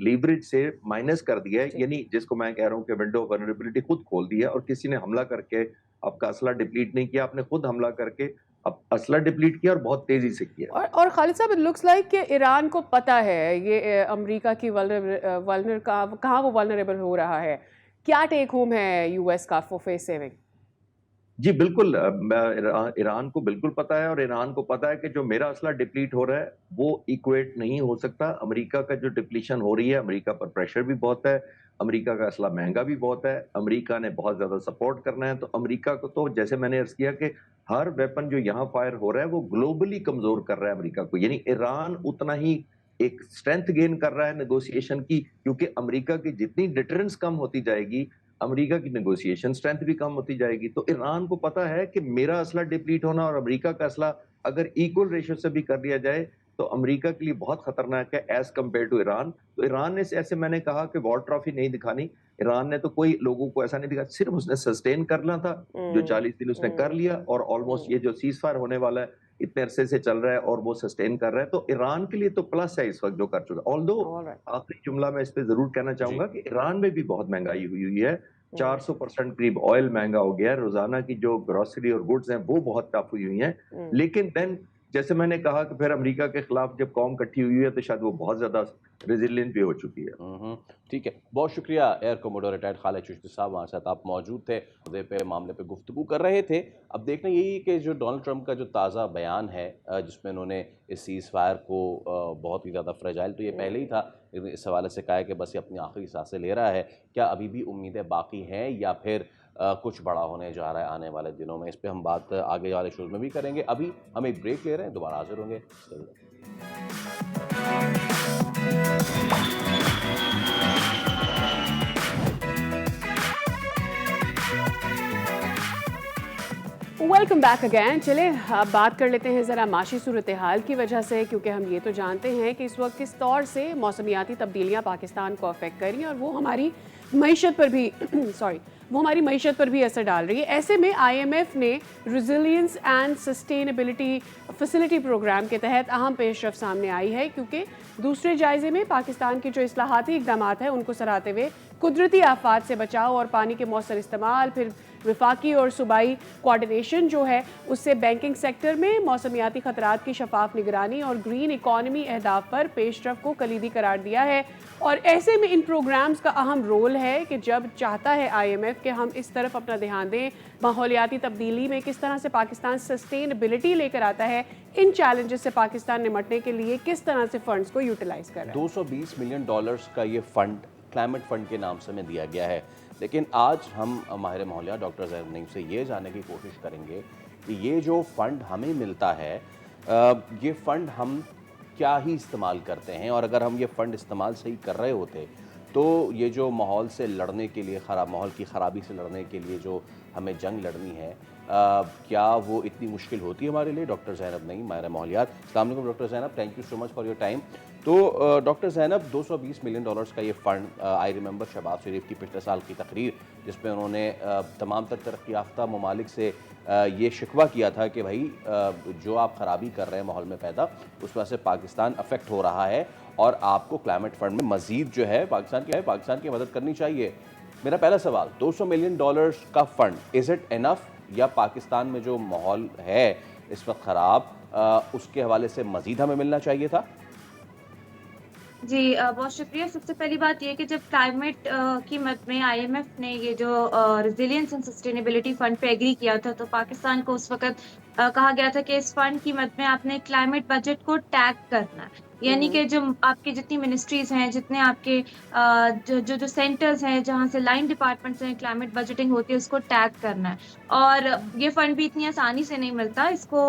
लीवरेज से माइनस कर दिया है, यानी जिसको मैं कह रहा हूँ कि विंडो ऑफ वल्नरेबिलिटी खुद खोल दी है और किसी ने हमला करके आपका असला डिप्लीट नहीं किया, आपने खुद हमला करके अब असला डिप्लीट किया और बहुत तेजी से किया। और खालिद साहब, इट लुक्स लाइक कि ईरान को पता है ये अमेरिका की वल्नर कहाँ वो वल्नरेबल हो रहा है। क्या टेक होम है यूएस का फॉर फेस सेविंग? जी बिल्कुल, ईरान को बिल्कुल पता है और ईरान को पता है कि जो मेरा असला डिप्लीट हो रहा है वो इक्वेट नहीं हो सकता अमेरिका का जो डिप्लीशन हो रही है। अमेरिका पर प्रेशर भी बहुत है, अमेरिका का असला महंगा भी बहुत है, अमेरिका ने बहुत ज्यादा सपोर्ट करना है। तो अमेरिका को तो जैसे मैंने अर्ज किया कि हर वेपन जो यहाँ फायर हो रहा है वो ग्लोबली कमजोर कर रहा है अमेरिका को, यानी ईरान उतना ही एक स्ट्रेंथ गेन कर रहा है नेगोशिएशन की, क्योंकि अमेरिका की जितनी डिटरेंस कम होती जाएगी अमेरिका की नेगोशिएशन स्ट्रेंथ भी कम होती जाएगी। तो ईरान को पता है कि मेरा असला डिप्लीट होना और अमेरिका का असला अगर इक्वल रेशियो से भी कर लिया जाए तो अमेरिका के लिए बहुत खतरनाक है एज कम्पेयर टू ईरान। तो ईरान ने ऐसे मैंने कहा कि वॉर ट्रॉफी नहीं दिखानी, ईरान ने तो कोई लोगों को ऐसा नहीं दिखा, सिर्फ उसने सस्टेन करना था जो 40 दिन उसने कर लिया और ऑलमोस्ट ये जो सीज फायर होने वाला है इतने अरसे से चल रहा है और वो सस्टेन कर रहा है। तो ईरान के लिए तो प्लस है इस वक्त जो कर चुका। ऑल्दो आखिरी जुमला मैं इस पे जरूर कहना चाहूंगा कि ईरान में भी बहुत महंगाई हुई है, 400% करीब ऑयल महंगा हो गया है, रोजाना की जो ग्रोसरी और गुड्स हैं वो बहुत टफ हुई हैं। लेकिन देन जैसे मैंने कहा कि फिर अमेरिका के खिलाफ जब कौम इकट्ठी हुई है तो शायद वो बहुत ज्यादा रेजिलियंट भी हो चुकी है। ठीक है, बहुत शुक्रिया air commodore retired Khalid Chishti साहब, हमारे साथ आप मौजूद थे, मुद्दे पे मामले पे गुफ्तगू कर रहे थे। अब देखना यही कि जो डोनाल्ड ट्रंप का जो ताज़ा बयान है जिसमें उन्होंने इस सीज़ फायर को बहुत ही ज़्यादा फ्रेजाइल तो ये पहले ही था, इस हवाले से कहा है कि बस ये अपनी आखिरी सांसें ले रहा है। क्या अभी भी उम्मीदें बाकी हैं या फिर कुछ बड़ा होने जा रहा है आने वाले दिनों में? इस पर हम बात आगे वाले शोज में भी करेंगे। अभी हम एक ब्रेक ले रहे हैं, दोबारा हाजिर होंगे। Welcome back again. चले अब बात कर लेते हैं ज़रा माशी सूरत हाल की वजह से, क्योंकि हम ये तो जानते हैं कि इस वक्त किस तौर से मौसमियाती तब्दीलियाँ पाकिस्तान को अफेक्ट कर रही हैं और वो हमारी मईशत पर भी वो हमारी मईशत पर भी असर डाल रही है। ऐसे में IMF ने resilience and sustainability facility programme के तहत अहम पेशरफ सामने आई है, क्योंकि दूसरे जायजे में पाकिस्तान के जो इस्लाहाती इक़दाम हैं उनको सराहते हुए कुदरती आफात से बचाव और पानी के मौसर इस्तेमाल, फिर विफाकी और सूबाई कोऑर्डिनेशन जो है उससे बैंकिंग सेक्टर में मौसमियाती खतरात की शफाफ निगरानी और ग्रीन इकॉनमी अहदाफ पर पेशरफ को कलीदी करार दिया है। और ऐसे में इन प्रोग्राम्स का अहम रोल है कि जब चाहता है IMF कि हम इस तरफ अपना ध्यान दें, माहौलियाती तब्दीली में किस तरह से पाकिस्तान सस्टेनेबिलिटी लेकर आता है, इन चैलेंजेस से पाकिस्तान निपटने के लिए किस तरह से फंड्स को यूटिलाइज कर रहा है। $220 मिलियन का ये फंड क्लाइमेट फंड के नाम से में दिया गया है। लेकिन आज हम माहिर माहौलियात डॉक्टर ज़ैनब नईम से ये जानने की कोशिश करेंगे कि ये जो फ़ंड हमें मिलता है ये फ़ंड हम क्या ही इस्तेमाल करते हैं, और अगर हम ये फ़ंड इस्तेमाल सही कर रहे होते तो ये जो माहौल से लड़ने के लिए, माहौल की ख़राबी से लड़ने के लिए जो हमें जंग लड़नी है, क्या वो इतनी मुश्किल होती है हमारे लिए? डॉक्टर ज़ैनब नईम, माहिर माहौलियात। अस्सलाम वालेकुम doctor Zainab, thank you so much for your time. तो डॉक्टर ज़ैनब, $220 मिलियन का ये फ़ंड, आई रिमेंबर शहबाज शरीफ की पिछले साल की तकरीर जिसमें उन्होंने तमाम तर तरक्की याफ्ता ममालिक से ये शिकवा किया था कि भाई जो आप खराबी कर रहे हैं माहौल में पैदा, उस वजह से पाकिस्तान अफेक्ट हो रहा है और आपको क्लाइमेट फंड में मजीद जो है पाकिस्तान की मदद करनी चाहिए। मेरा पहला सवाल, $200 मिलियन का फंड, इज़ इट इनफ, या पाकिस्तान में जो माहौल है इस वक्त ख़राब, उसके हवाले से मजीद हमें मिलना चाहिए था? जी बहुत शुक्रिया। सबसे पहली बात ये कि जब क्लाइमेट की मद में आईएमएफ ने ये जो रिजिलियंस एंड सस्टेनेबिलिटी फंड पे एग्री किया था, तो पाकिस्तान को उस वक्त कहा गया था कि इस फंड की मद में आपने क्लाइमेट बजट को टैग करना है। यानी कि जो आपकी जितनी मिनिस्ट्रीज हैं, जितने आपके जो सेंटर्स हैं जहाँ से लाइन डिपार्टमेंट्स हैं, क्लाइमेट बजटिंग होती है, उसको टैग करना है। और ये फंड भी इतनी आसानी से नहीं मिलता। इसको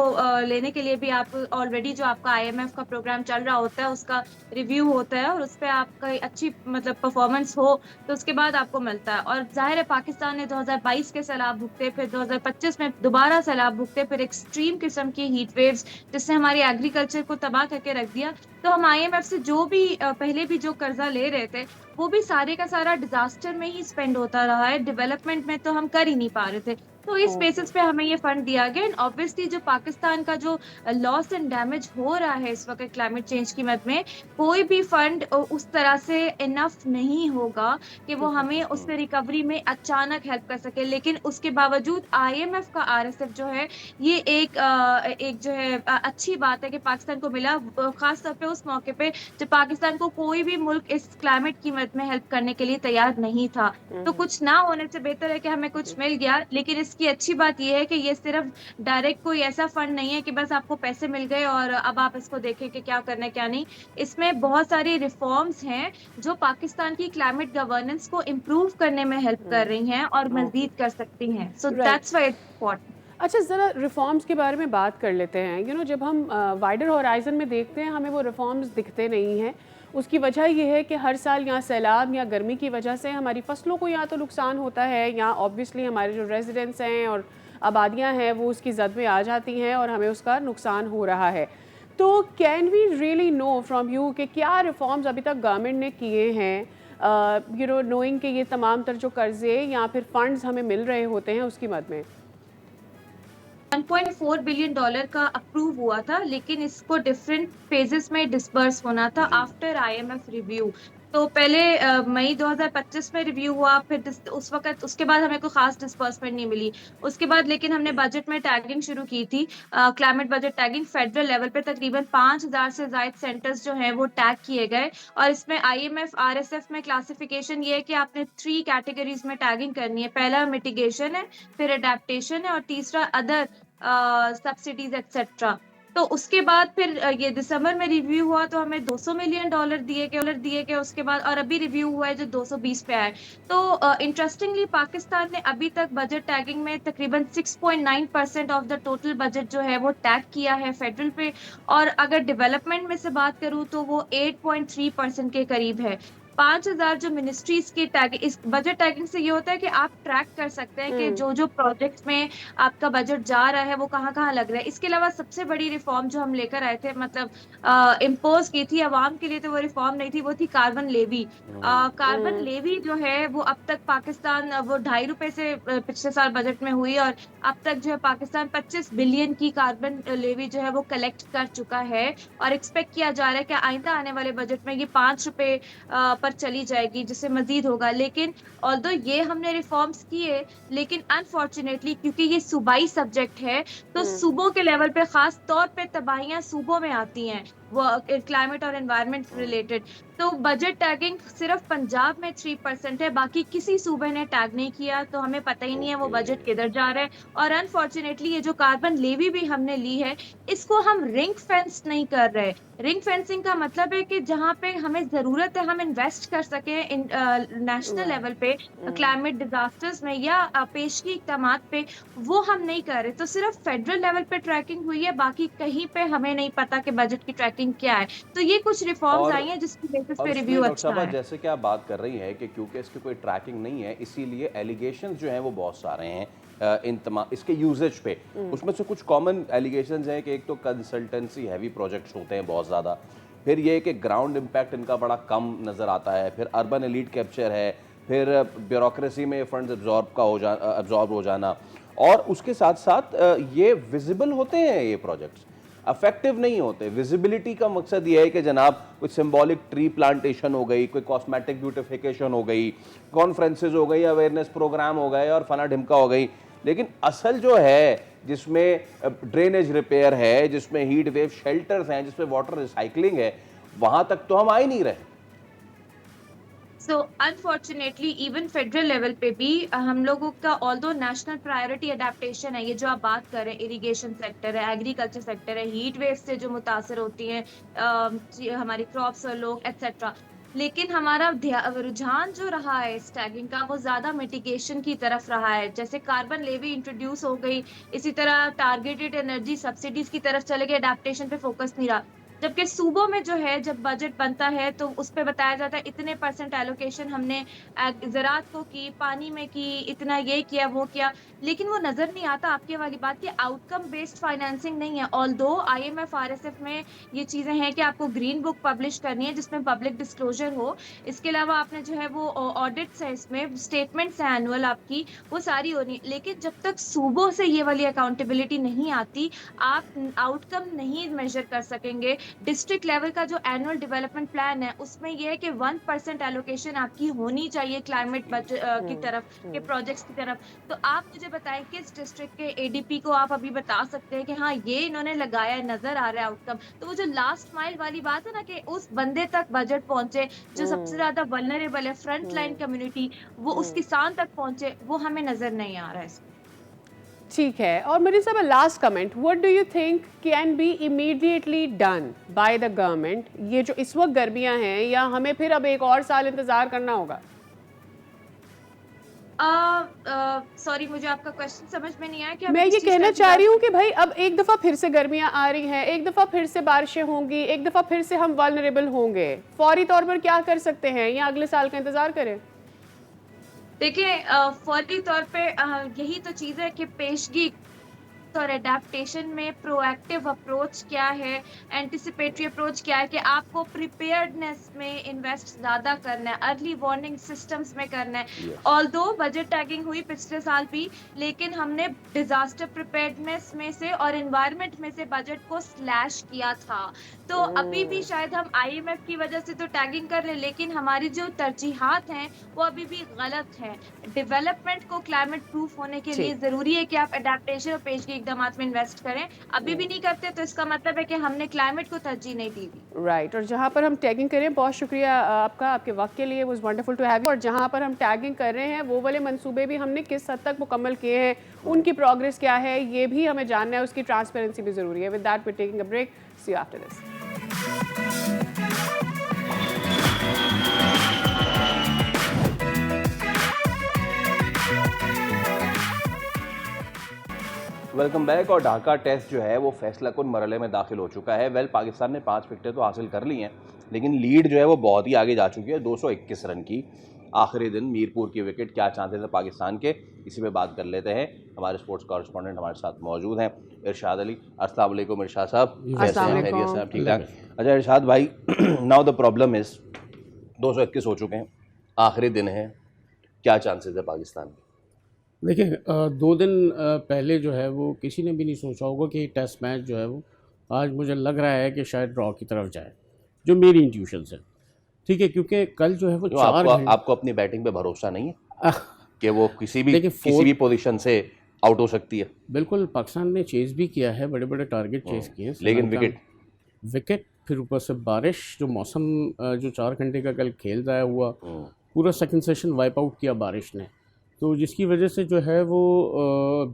लेने के लिए भी आप ऑलरेडी जो आपका आईएमएफ का प्रोग्राम चल रहा होता है उसका रिव्यू होता है, और उस पर आपका अच्छी मतलब परफॉर्मेंस हो तो उसके बाद आपको मिलता है। और जाहिर है पाकिस्तान ने 2022 के सैलाब भुगते, फिर 2025 में दोबारा सैलाब भुगते, फिर एक्सट्रीम किस्म की हीट वेव्स जिससे हमारी एग्रीकल्चर को तबाह करके रख दिया। तो हम आईएमएफ से जो भी पहले भी जो कर्जा ले रहे थे वो भी सारे का सारा डिजास्टर में ही स्पेंड होता रहा है, डेवलपमेंट में तो हम कर ही नहीं पा रहे थे। तो इस बेसिस पे हमें ये फंड दिया गया। एंड ऑब्वियसली जो पाकिस्तान का जो लॉस एंड डैमेज हो रहा है इस वक्त क्लाइमेट चेंज की मद में, कोई भी फंड उस तरह से इनफ नहीं होगा कि वो हमें उससे रिकवरी में अचानक हेल्प कर सके। लेकिन उसके बावजूद आईएमएफ का आरएसएफ जो है ये एक जो है अच्छी बात है कि पाकिस्तान को मिला, खास तौर पे उस मौके पे जब पाकिस्तान को कोई भी मुल्क इस क्लाइमेट की मद में हेल्प करने के लिए तैयार नहीं था। तो कुछ ना होने से बेहतर है कि हमें कुछ मिल गया। लेकिन इसकी अच्छी बात यह है कि ये सिर्फ डायरेक्ट कोई ऐसा फंड नहीं है कि बस आपको पैसे मिल गए और अब आप इसको देखें कि क्या करना है क्या नहीं। इसमें बहुत सारी रिफॉर्म्स हैं जो पाकिस्तान की क्लाइमेट गवर्नेंस को इम्प्रूव करने में हेल्प कर रही हैं और मजीद कर सकती हैं। So that's why it's important. अच्छा, ज़रा रिफॉर्म्स के बारे में बात कर लेते हैं। जब हम वाइडर होराइजन में देखते हैं हमें वो रिफॉर्म्स दिखते नहीं हैं। उसकी वजह यह है कि हर साल या सैलाब या गर्मी की वजह से हमारी फसलों को या तो नुकसान होता है, या ऑब्वियसली हमारे जो रेजिडेंट्स हैं और आबादियां हैं वो उसकी जद में आ जाती हैं और हमें उसका नुकसान हो रहा है। तो can we really know from you कि क्या रिफॉर्म्स अभी तक गवर्नमेंट ने किए हैं, नोइंग कि ये तमाम तर जो कर्जे या फिर फंड्स हमें मिल रहे होते हैं उसकी मद में? $1.4 बिलियन का अप्रूव हुआ था, लेकिन इसको डिफरेंट फेजेस में डिस्बर्स होना था आफ्टर आईएमएफ रिव्यू। तो पहले मई 2025 में रिव्यू हुआ, फिर उस वक्त उसके बाद हमें कोई खास डिस्बर्समेंट नहीं मिली। उसके बाद लेकिन हमने बजट में टैगिंग शुरू की थी, climate budget tagging federal level पे तकरीबन 5000 से ज्यादा सेंटर्स जो हैं वो टैग किए गए। और इसमें आईएमएफ आरएसएफ में क्लासिफिकेशन ये है कि आपने 3 कैटेगरीज में टैगिंग करनी है। पहला मिटिगेशन है, फिर अडेप्टेशन है, और तीसरा अदर सब्सिडीज एक्सेट्रा। तो उसके बाद फिर ये दिसंबर में रिव्यू हुआ तो हमें $200 मिलियन दिए गए उसके बाद, और अभी रिव्यू हुआ है जो 220 पे आए। तो इंटरेस्टिंगली पाकिस्तान ने अभी तक बजट टैगिंग में तकरीबन 6.9% ऑफ द टोटल बजट जो है वो टैग किया है फेडरल पे। और अगर डेवलपमेंट में से बात करूं तो वो 8.3% के करीब है। 5000 जो मिनिस्ट्रीज की टैगिंग, इस बजट टैगिंग से ये होता है कि आप ट्रैक कर सकते हैं कि जो जो प्रोजेक्ट्स में आपका बजट जा रहा है वो कहाँ कहाँ लग रहा है। इसके अलावा सबसे बड़ी रिफॉर्म जो हम लेकर आए थे, मतलब इम्पोज की थी अवाम के लिए, तो वो रिफॉर्म नहीं थी, वो थी कार्बन लेवी। कार्बन लेवी जो है वो अब तक पाकिस्तान वो ₹2.5 से पिछले साल बजट में हुई, और अब तक जो है पाकिस्तान 25 बिलियन की कार्बन लेवी जो है वो कलेक्ट कर चुका है। और एक्सपेक्ट किया जा रहा है कि आइंदा आने वाले बजट में ये ₹5 पर चली जाएगी, जिससे मजीद होगा। लेकिन ऑल्दो ये हमने रिफॉर्म्स किए, लेकिन अनफॉर्चुनेटली क्योंकि ये सूबाई सब्जेक्ट है तो सूबों के लेवल पे खास तौर पे तबाहियां सूबों में आती हैं, वो क्लाइमेट और एनवायरनमेंट रिलेटेड। तो बजट टैगिंग सिर्फ पंजाब में 3% है, बाकी किसी सूबे ने टैग नहीं किया, तो हमें पता ही नहीं है वो बजट किधर जा रहा है। और अनफॉर्चुनेटली ये जो कार्बन लेवी भी हमने ली है इसको हम रिंग फेंस नहीं कर रहे। रिंग फेंसिंग का मतलब है कि जहाँ पे हमें जरूरत है हम इन्वेस्ट कर सके नेशनल लेवल पे क्लाइमेट डिजास्टर्स में या पेशगी इक़दामात पे, वो हम नहीं कर रहे। तो सिर्फ फेडरल लेवल पे ट्रैकिंग हुई है, बाकी कहीं पे हमें नहीं पता कि बजट की ट्रैकिंग क्या है। तो ये कुछ रिफॉर्म्स आई हैं जिसकी बेसिस पे रिव्यू अच्छा है। जैसे कि आप बात कर रही हैं कि क्योंकि इसकी कोई ट्रैकिंग नहीं है, इसीलिए एलिगेशंस जो हैं वो बहुत सारे हैं इन तमाम इसके यूजेज पे। उसमें से कुछ कॉमन एलिगेशंस हैं कि एक तो कंसल्टेंसी हैवी प्रोजेक्ट्स होते हैं बहुत ज़्यादा, फिर ये कि ग्राउंड इम्पैक्ट इनका बड़ा कम नज़र आता है, फिर अर्बन एलीट कैप्चर है, फिर ब्यूरोक्रेसी में फंड्स एब्जॉर्ब हो जाना, और उसके साथ साथ ये विजिबल होते हैं, ये प्रोजेक्ट्स अफेक्टिव नहीं होते। विजिबिलिटी का मकसद ये है कि जनाब कोई सिंबॉलिक ट्री प्लांटेशन हो गई, कोई कॉस्मेटिक ब्यूटिफिकेशन हो गई, कॉन्फ्रेंसेज हो गई, अवेयरनेस प्रोग्राम हो गए और फना ढिमका हो गई, लेकिन असल जो है जिसमें ड्रेनेज रिपेयर है, जिसमें हीट वेव शेल्टर्स हैं, जिसमें वाटर रिसाइकलिंग है, वहां तक तो हम आ ही नहीं रहे। So unfortunately even federal level पे भी हम लोगों का ऑल्दो नेशनल प्रायोरिटी अडेप्टेशन है, ये जो आप बात कर रहे हैं, इरिगेशन सेक्टर है, एग्रीकल्चर सेक्टर है, हीट वेव से जो मुतासर होती हैं हमारी क्रॉप्स और लोग एक्सेट्रा, लेकिन हमारा रुझान जो रहा है इस टैगिंग का वो ज्यादा मिटिगेशन की तरफ रहा है। जैसे कार्बन लेवी इंट्रोड्यूस हो गई, इसी तरह टारगेटेड एनर्जी सब्सिडीज की तरफ चले गए, अडेप्टेशन पे फोकस नहीं रहा। जबकि सूबों में जो है जब बजट बनता है तो उस पे बताया जाता है इतने % एलोकेशन हमने ज़राअत को की, पानी में की, इतना ये किया वो किया, लेकिन वो नजर नहीं आता आपके वाली बात की आउटकम बेस्ड फाइनेंसिंग नहीं है। ऑल्दो IMF RSF में ये चीजें हैं कि आपको ग्रीन बुक पब्लिश करनी है जिसमें पब्लिक डिस्क्लोजर हो, इसके अलावा आपने जो है वो ऑडिट्स है, इसमें स्टेटमेंट्स हैं एनुअल आपकी, वो सारी होनी, लेकिन जब तक सूबों से ये वाली अकाउंटेबिलिटी नहीं आती आप आउटकम नहीं मेजर कर सकेंगे। डिस्ट्रिक्ट लेवल का जो एनुअल डेवलपमेंट प्लान है उसमें यह है कि 1% एलोकेशन आपकी होनी चाहिए क्लाइमेट बजट की तरफ के प्रोजेक्ट्स की तरफ। तो आप मुझे बताएं किस डिस्ट्रिक्ट के ADP को आप अभी बता सकते हैं कि हाँ ये इन्होंने लगाया है, नजर आ रहा है आउटकम। तो वो जो लास्ट माइल वाली बात है ना कि उस बंदे तक बजट पहुंचे जो सबसे ज्यादा वल्नरेबल है, फ्रंट लाइन कम्युनिटी, वो उस किसान तक पहुंचे, वो हमें नजर नहीं आ रहा है। ठीक है। और मरीन साहब, last comment, what do you think can be immediately done by the government? ये जो इस वक्त गर्मियां हैं, या हमें फिर अब एक और साल इंतजार करना होगा? सॉरी मुझे आपका क्वेश्चन समझ में नहीं आया कि मैं ये कहना चाह रही हूँ कि भाई अब एक दफ़ा फिर से गर्मियाँ आ रही हैं, एक दफ़ा फिर से बारिशें होंगी, एक दफ़ा फिर से हम वल्नरेबल होंगे, फौरी तौर पर क्या कर सकते हैं, या अगले साल का इंतज़ार करें? देखिए फौरी तौर पे यही तो चीज़ है कि पेशगी और एडेप्टेशन में प्रोएक्टिव अप्रोच क्या है, एंटिसिपेटरी अप्रोच क्या है, कि आपको प्रिपेयर्डनेस में इन्वेस्ट ज़्यादा करना है, अर्ली वार्निंग सिस्टम्स में करना है। ऑल्दो बजट टैगिंग हुई पिछले साल भी, लेकिन हमने डिजास्टर प्रिपेयर्डनेस में से और एनवायरनमेंट में से बजट को स्लैश किया था। तो अभी भी शायद हम IMF की वजह से तो टैगिंग कर रहे हैं, लेकिन हमारी जो तरजीहात हैं वो अभी भी गलत है। डेवलपमेंट को क्लाइमेट प्रूफ होने के लिए जरूरी है कि आप एडेप्टेशन और पेशगी इकदामात में इन्वेस्ट करें। अभी भी नहीं करते तो इसका मतलब है कि हमने क्लाइमेट को तरजीह नहीं दी थी। राइट। और जहाँ पर हम टैगिंग करें, बहुत शुक्रिया आपका, आपके वक्त के लिए, was wonderful to have you. और जहाँ पर हम टैगिंग कर रहे हैं वो वाले मंसूबे भी हमने किस हद तक मुकम्मल किए हैं, उनकी प्रोग्रेस क्या है, ये भी हमें जानना है, उसकी ट्रांसपेरेंसी भी ज़रूरी है। With that we taking a break, see you after this. Welcome back. और ढाका टेस्ट जो है वो फैसला कुन मरहले में दाखिल हो चुका है। वेल, पाकिस्तान ने 5 विकेटें तो हासिल कर ली हैं, लेकिन लीड जो है वो बहुत ही आगे जा चुकी है, 221 रन की। आखिरी दिन मीरपुर की विकेट, क्या चांसेस है पाकिस्तान के, इसी पे बात कर लेते हैं। हमारे स्पोर्ट्स कॉरेस्पॉन्डेंट हमारे साथ मौजूद हैं, इरशाद अली। अस्सलाम वालेकुम इरशाद साहब, कैसे हैं? खैरियत से? ठीक ठाक। अच्छा इरशाद भाई, नाउ द प्रॉब्लम इज़ 221 हो चुके हैं, आखिरी दिन है, क्या चांसेस है पाकिस्तान के? देखिए 2 दिन पहले जो है वो किसी ने भी नहीं सोचा होगा कि टेस्ट मैच जो है वो आज मुझे लग रहा है कि शायद ड्रॉ की तरफ जाए, जो मेरी इंट्यूशंस है। ठीक है, क्योंकि कल जो है वो 4 आपको अपनी बैटिंग पे भरोसा नहीं है कि वो किसी भी पोजीशन से आउट हो सकती है? बिल्कुल, पाकिस्तान ने चेज़ भी किया है, बड़े बड़े टारगेट चेज़ किए हैं, लेकिन विकेट फिर ऊपर से बारिश, जो मौसम जो 4 घंटे का कल खेल रहा हुआ, पूरा सेकंड सेशन वाइप आउट किया बारिश ने, तो जिसकी वजह से जो है वो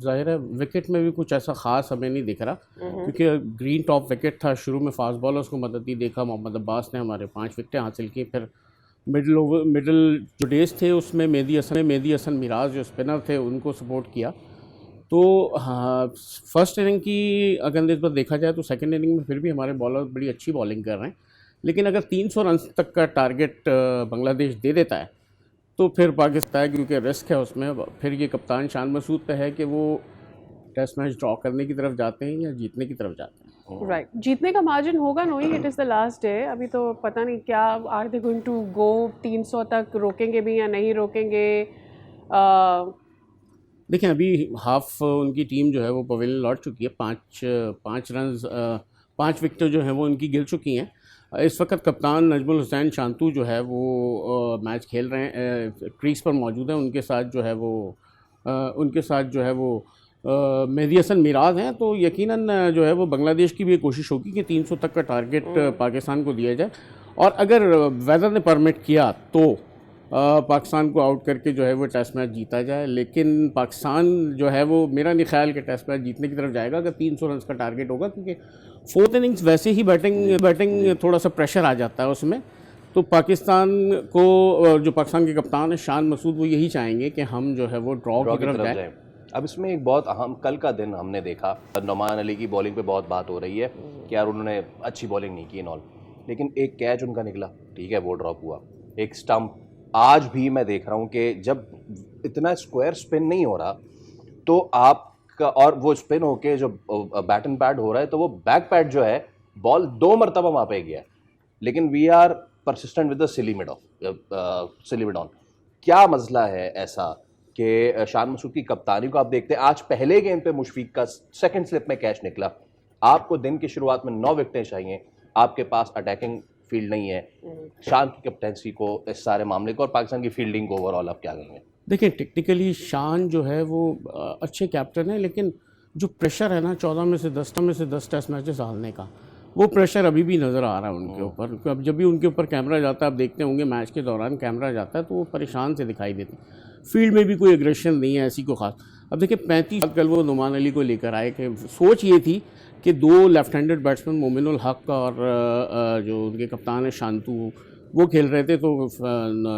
ज़ाहिर है विकेट में भी कुछ ऐसा ख़ास हमें नहीं दिख रहा, क्योंकि ग्रीन टॉप विकेट था। शुरू में फास्ट बॉलर्स को मदद दी, देखा मोहम्मद अब्बास ने हमारे 5 विकेटें हासिल की। फिर मिडल जो डेज थे उसमें मेहदी हसन मिराज जो स्पिनर थे उनको सपोर्ट किया। तो हाँ, फर्स्ट इनिंग की अगर इस पर देखा जाए तो सेकंड इनिंग में फिर भी हमारे बॉलर बड़ी अच्छी बॉलिंग कर रहे हैं, लेकिन अगर 300 रन तक का टारगेट बांग्लादेश दे देता है तो फिर पाकिस्तान, क्योंकि रिस्क है उसमें, फिर ये कप्तान शान मसूद पे है कि वो टेस्ट मैच ड्रॉ करने की तरफ जाते हैं या जीतने की तरफ जाते हैं। राइट, जीतने का मार्जिन होगा knowing it is the last day. अभी तो पता नहीं क्या are they going to go 300 तक रोकेंगे भी या नहीं रोकेंगे। देखिए अभी हाफ उनकी टीम जो है वो पवेलियन लौट चुकी है, 5 रन 5 विकेट जो है वो उनकी गिर चुकी हैं। इस वक्त कप्तान नजमुल हुसैन शांतू जो है वो मैच खेल रहे हैं, क्रीज पर मौजूद है। उनके साथ जो है वो मेहदी हसन मिराज हैं। तो यकीनन जो है वो बांग्लादेश की भी ये कोशिश होगी कि 300 तक का टारगेट पाकिस्तान को दिया जाए, और अगर वेदर ने परमिट किया तो पाकिस्तान को आउट करके जो है वो टेस्ट मैच जीता जाए। लेकिन पाकिस्तान जो है वो मेरा नहीं ख्याल कि टेस्ट मैच जीतने की तरफ जाएगा अगर 300 रन का टारगेट होगा, क्योंकि 4th इनिंग्स वैसे ही बैटिंग थोड़ा सा प्रेशर आ जाता है उसमें। तो पाकिस्तान को जो पाकिस्तान के कप्तान है शान मसूद, वो यही चाहेंगे कि हम जो है वो ड्रॉ की तरफ जाए। अब इसमें एक बहुत अहम, कल का दिन हमने देखा नुमान अली की बॉलिंग पे बहुत बात हो रही है कि यार उन्होंने अच्छी बॉलिंग नहीं की ऑल, लेकिन एक कैच उनका निकला, ठीक है, वो ड्रॉप हुआ। एक स्टंप, आज भी मैं देख रहा हूँ कि जब इतना स्क्वायर स्पिन नहीं हो रहा तो आपका, और वो स्पिन होके जो बैट एंड पैड हो रहा है तो वो बैक पैड जो है बॉल 2 मरतबा वहाँ पे गया, लेकिन we are persistent with the silly mid on. क्या मसला है ऐसा कि शान मसूद की कप्तानी को आप देखते हैं, आज पहले गेंद पे मुशफीक का सेकंड स्लिप में कैच निकला। आपको दिन की शुरुआत में 9 विकेटें चाहिए, आपके पास अटैकिंग फील्ड नहीं है। शान की कैप्टेंसी को, इस सारे मामले को और पाकिस्तान की फील्डिंग को ओवरऑल आप क्या कहेंगे? देखिए टेक्निकली शान जो है वो अच्छे कैप्टन है, लेकिन जो प्रेशर है ना 14 में से 10 टेस्ट मैचेस हारने का, वो प्रेशर अभी भी नज़र आ रहा है उनके ऊपर। अब जब भी उनके ऊपर कैमरा जाता है, आप देखते होंगे मैच के दौरान कैमरा जाता है तो वो परेशान से दिखाई देते हैं। फील्ड में भी कोई एग्रेशन नहीं है ऐसी को खास। अब देखिए 35 कल वो नुमान अली को लेकर आए कि सोच ये थी कि 2 लेफ्ट हैंडेड बैट्समैन मोमिनुल हक और जो उनके कप्तान है शांतू, वो खेल रहे थे। तो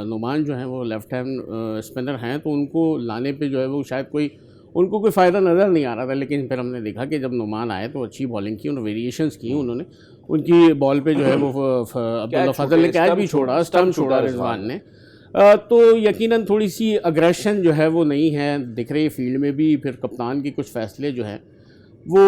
नुमान जो है वो लेफ्ट हैंड स्पिनर हैं, तो उनको लाने पे जो है वो शायद उनको कोई फ़ायदा नज़र नहीं आ रहा था। लेकिन फिर हमने देखा कि जब नुमान आए तो अच्छी बॉलिंग की, उन्होंने वेरिएशंस की, उन्होंने उनकी बॉल पे जो है वो अब्दुल्ला फजल ने कैच भी छोड़ा, स्टंप छोड़ा रिजवान ने। तो यकीनन थोड़ी सी अग्रेशन जो है वो नहीं है दिख रही फील्ड में भी। फिर कप्तान की कुछ फ़ैसले जो हैं वो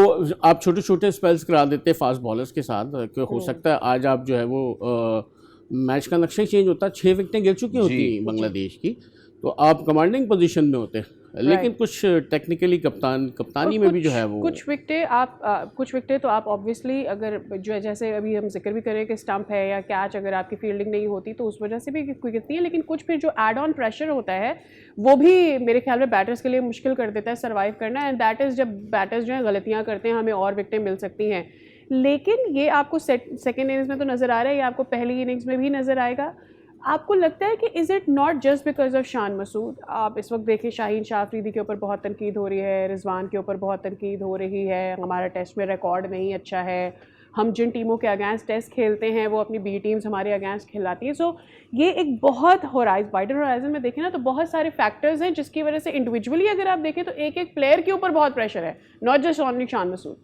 आप छोटे छोटे स्पेल्स करा देते फास्ट बॉलर्स के साथ, कि हो सकता है आज आप जो है वो मैच का नक्शा ही चेंज होता। 6 विकेटें गिर चुकी होती बांग्लादेश की, तो आप कमांडिंग पोजीशन में होते। लेकिन कुछ टेक्निकली कप्तानी में भी जो है वो कुछ विकेटें तो आप ऑब्वियसली, अगर जो जैसे अभी हम जिक्र भी करें कि स्टंप है या कैच, अगर आपकी फील्डिंग नहीं होती तो उस वजह से भी गिरती है। लेकिन कुछ फिर जो एड ऑन प्रेशर होता है वो भी मेरे ख्याल में बैटर्स के लिए मुश्किल कर देता है सर्वाइव करना। एंड दैट इज़ जब बैटर्स जो है गलतियाँ करते हैं, हमें और विकेटें मिल सकती हैं। लेकिन ये आपको सेकेंड इनिंग्स में तो नज़र आ रहा है, ये आपको पहली इनिंग्स में भी नज़र आएगा। आपको लगता है कि is it not just because of Shan Masood? आप इस वक्त देखिए शाहीन शाह अफरीदी के ऊपर बहुत तनकीद हो रही है, रिजवान के ऊपर बहुत तनकीद हो रही है, हमारा टेस्ट में रिकॉर्ड नहीं अच्छा है, हम जिन टीमों के अगेंस्ट टेस्ट खेलते हैं वो अपनी बी टीम्स हमारे अगेंस्ट खिलाती हैं। सो ये एक बहुत वाइडर होराइजन में देखें ना तो बहुत सारे फैक्टर्स हैं जिसकी वजह से इंडिविजुअली अगर आप देखें तो एक एक प्लेयर के ऊपर बहुत प्रेशर है, not just only Shan Masood.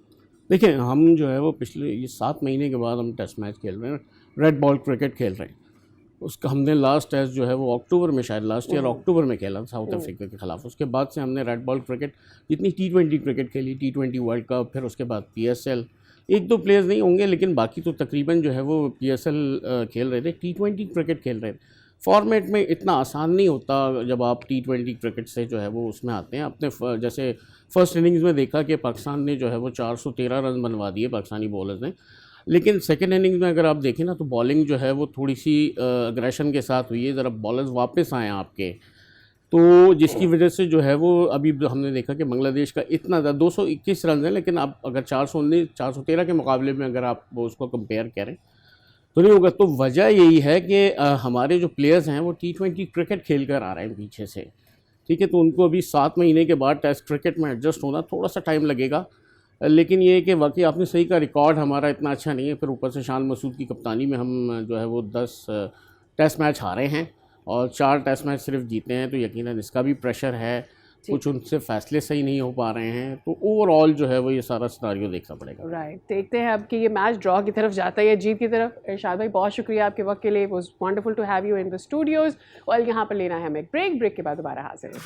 देखिए हम जो है वो पिछले ये 7 महीने के बाद हम टेस्ट मैच खेल रहे हैं, रेड बॉल क्रिकेट खेल रहे हैं। उसका हमने लास्ट टेस्ट जो है वो अक्टूबर में, शायद लास्ट ईयर अक्टूबर में खेला साउथ अफ्रीका के खिलाफ। उसके बाद से हमने रेड बॉल क्रिकेट, जितनी T20 क्रिकेट खेली, T20 वर्ल्ड कप, फिर उसके बाद PSL, 1-2 प्लेयर्स नहीं होंगे लेकिन बाकी तो तकरीबन जो है वो PSL खेल रहे थे, T20 क्रिकेट खेल रहे थे। फॉर्मेट में इतना आसान नहीं होता जब आप T20 क्रिकेट से जो है वो उसमें आते हैं। अपने जैसे फर्स्ट इनिंग्स में देखा कि पाकिस्तान ने जो है वो 413 रन बनवा दिए पाकिस्तानी बॉलर्स ने। लेकिन सेकेंड इनिंग्स में अगर आप देखें ना तो बॉलिंग जो है वो थोड़ी सी अग्रेशन के साथ हुई है, ज़रा बॉलर्स वापस आए आपके, तो जिसकी वजह से जो है वो अभी हमने देखा कि बांग्लादेश का इतना ज़्यादा 221 रन है, लेकिन आप अगर 413 के मुकाबले में अगर आप उसको कंपेयर करें तो नहीं होगा। तो वजह यही है कि हमारे जो प्लेयर्स हैं वो T20 क्रिकेट खेल कर आ रहे हैं पीछे से, ठीक है। तो उनको अभी 7 महीने के बाद टेस्ट क्रिकेट में एडजस्ट होना थोड़ा सा टाइम लगेगा। लेकिन ये है कि वाकई आपने सही का, रिकॉर्ड हमारा इतना अच्छा नहीं है। फिर ऊपर से शान मसूद की कप्तानी में हम जो है वो 10 टेस्ट मैच हारे हैं और 4 टेस्ट मैच सिर्फ जीते हैं, तो यकीनन इसका भी प्रेशर है। कुछ उनसे फैसले सही नहीं हो पा रहे हैं, तो ओवरऑल जो है वो ये सारा सिनारियो देखना पड़ेगा। राइट, देखते हैं अब कि ये मैच ड्रॉ की तरफ जाता है या जीत की तरफ। इरशाद भाई बहुत शुक्रिया आपके वक्त के लिए, it was wonderful to have you in the studios. और यहाँ पर लेना है हमें ब्रेक के बाद दोबारा हाजिर हैं।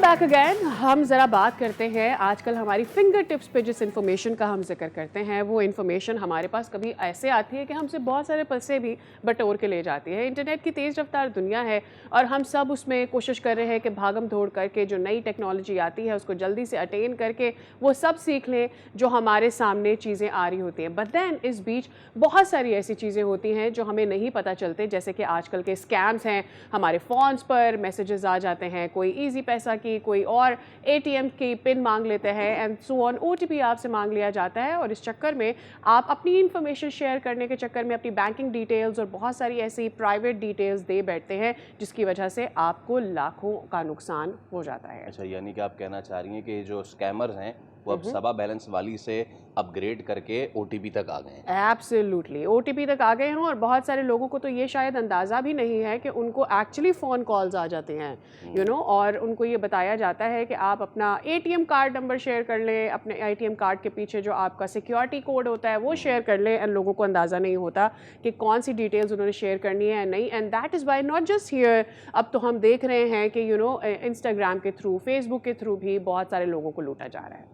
Welcome back again. हम ज़रा बात करते हैं आजकल हमारी फिंगर टिप्स पे जिस इन्फॉर्मेशन का हम जिक्र करते हैं वो इन्फॉर्मेशन हमारे पास कभी ऐसे आती है कि हमसे बहुत सारे पैसे भी बटोर के ले जाती है। इंटरनेट की तेज़ रफ्तार दुनिया है और हम सब उसमें कोशिश कर रहे हैं कि भागम दौड़ करके जो नई टेक्नोलॉजी आती है उसको जल्दी से अटेन करके वो सब सीख लें जो हमारे सामने चीज़ें आ रही होती हैं। बट दैन इस बीच बहुत सारी ऐसी चीज़ें होती हैं जो हमें नहीं पता चलते, जैसे कि आजकल के स्कैम्स हैं। हमारे फ़ोन्स पर मैसेजेस आ जाते हैं, कोई ईजी पैसा की, कोई और एटीएम की पिन मांग लेते हैं एंड सो ऑन। ओटीपी आपसे मांग लिया जाता है और इस चक्कर में आप अपनी इन्फॉर्मेशन शेयर करने के चक्कर में अपनी बैंकिंग डिटेल्स और बहुत सारी ऐसी प्राइवेट डिटेल्स दे बैठते हैं जिसकी वजह से आपको लाखों का नुकसान हो जाता है। अच्छा, यानी कि आप कहना चाह रही हैं कि जो स्कैमर्स हैं वो अब सबा बैलेंस वाली से अपग्रेड करके ओटीपी तक आ गए हैं। एब्सोल्युटली ओटीपी तक आ गए हैं और बहुत सारे लोगों को तो ये शायद अंदाज़ा भी नहीं है कि उनको एक्चुअली फ़ोन कॉल्स आ जाते हैं यू नो, और उनको ये बताया जाता है कि आप अपना एटीएम कार्ड नंबर शेयर कर लें, अपने एटीएम कार्ड के पीछे जो आपका सिक्योरिटी कोड होता है वो शेयर कर लें, एंड लोगों को अंदाज़ा नहीं होता कि कौन सी डिटेल्स उन्होंने शेयर करनी है नहीं। And that is why not just here, अब तो हम देख रहे हैं कि यू नो इंस्टाग्राम के थ्रू, फेसबुक के थ्रू भी बहुत सारे लोगों को लूटा जा रहा है।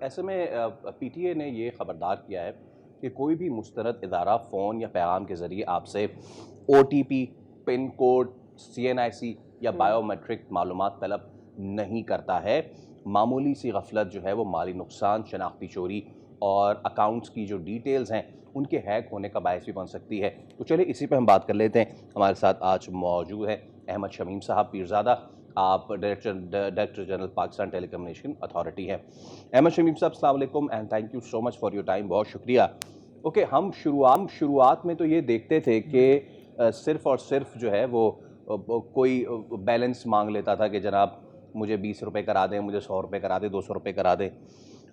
ऐसे में पीटीए ने ये ख़बरदार किया है कि कोई भी मुस्तरद इदारा फ़ोन या पैगाम के ज़रिए आपसे ओटीपी, पिन कोड, सीएनआईसी या बायोमेट्रिक मालूमात तलब नहीं करता है। मामूली सी गफलत जो है वो माली नुकसान, शनाख्ती चोरी और अकाउंट्स की जो डिटेल्स हैं उनके हैक होने का बायस भी बन सकती है। तो चलिए इसी पे हम बात कर लेते हैं। हमारे साथ आज मौजूद है अहमद शमीम साहब पीरज़ादा, आप director general Pakistan telecommunication authority हैं। अहमद शमीम साहब, अस्सलाम वालेकुम and thank you so much for your time, बहुत शुक्रिया। ओके, हम शुरुआत में तो ये देखते थे कि सिर्फ़ और सिर्फ जो है वो कोई बैलेंस मांग लेता था कि जनाब मुझे 20 रुपये करा दें, मुझे 100 रुपये करा दें, 200 रुपये करा दें।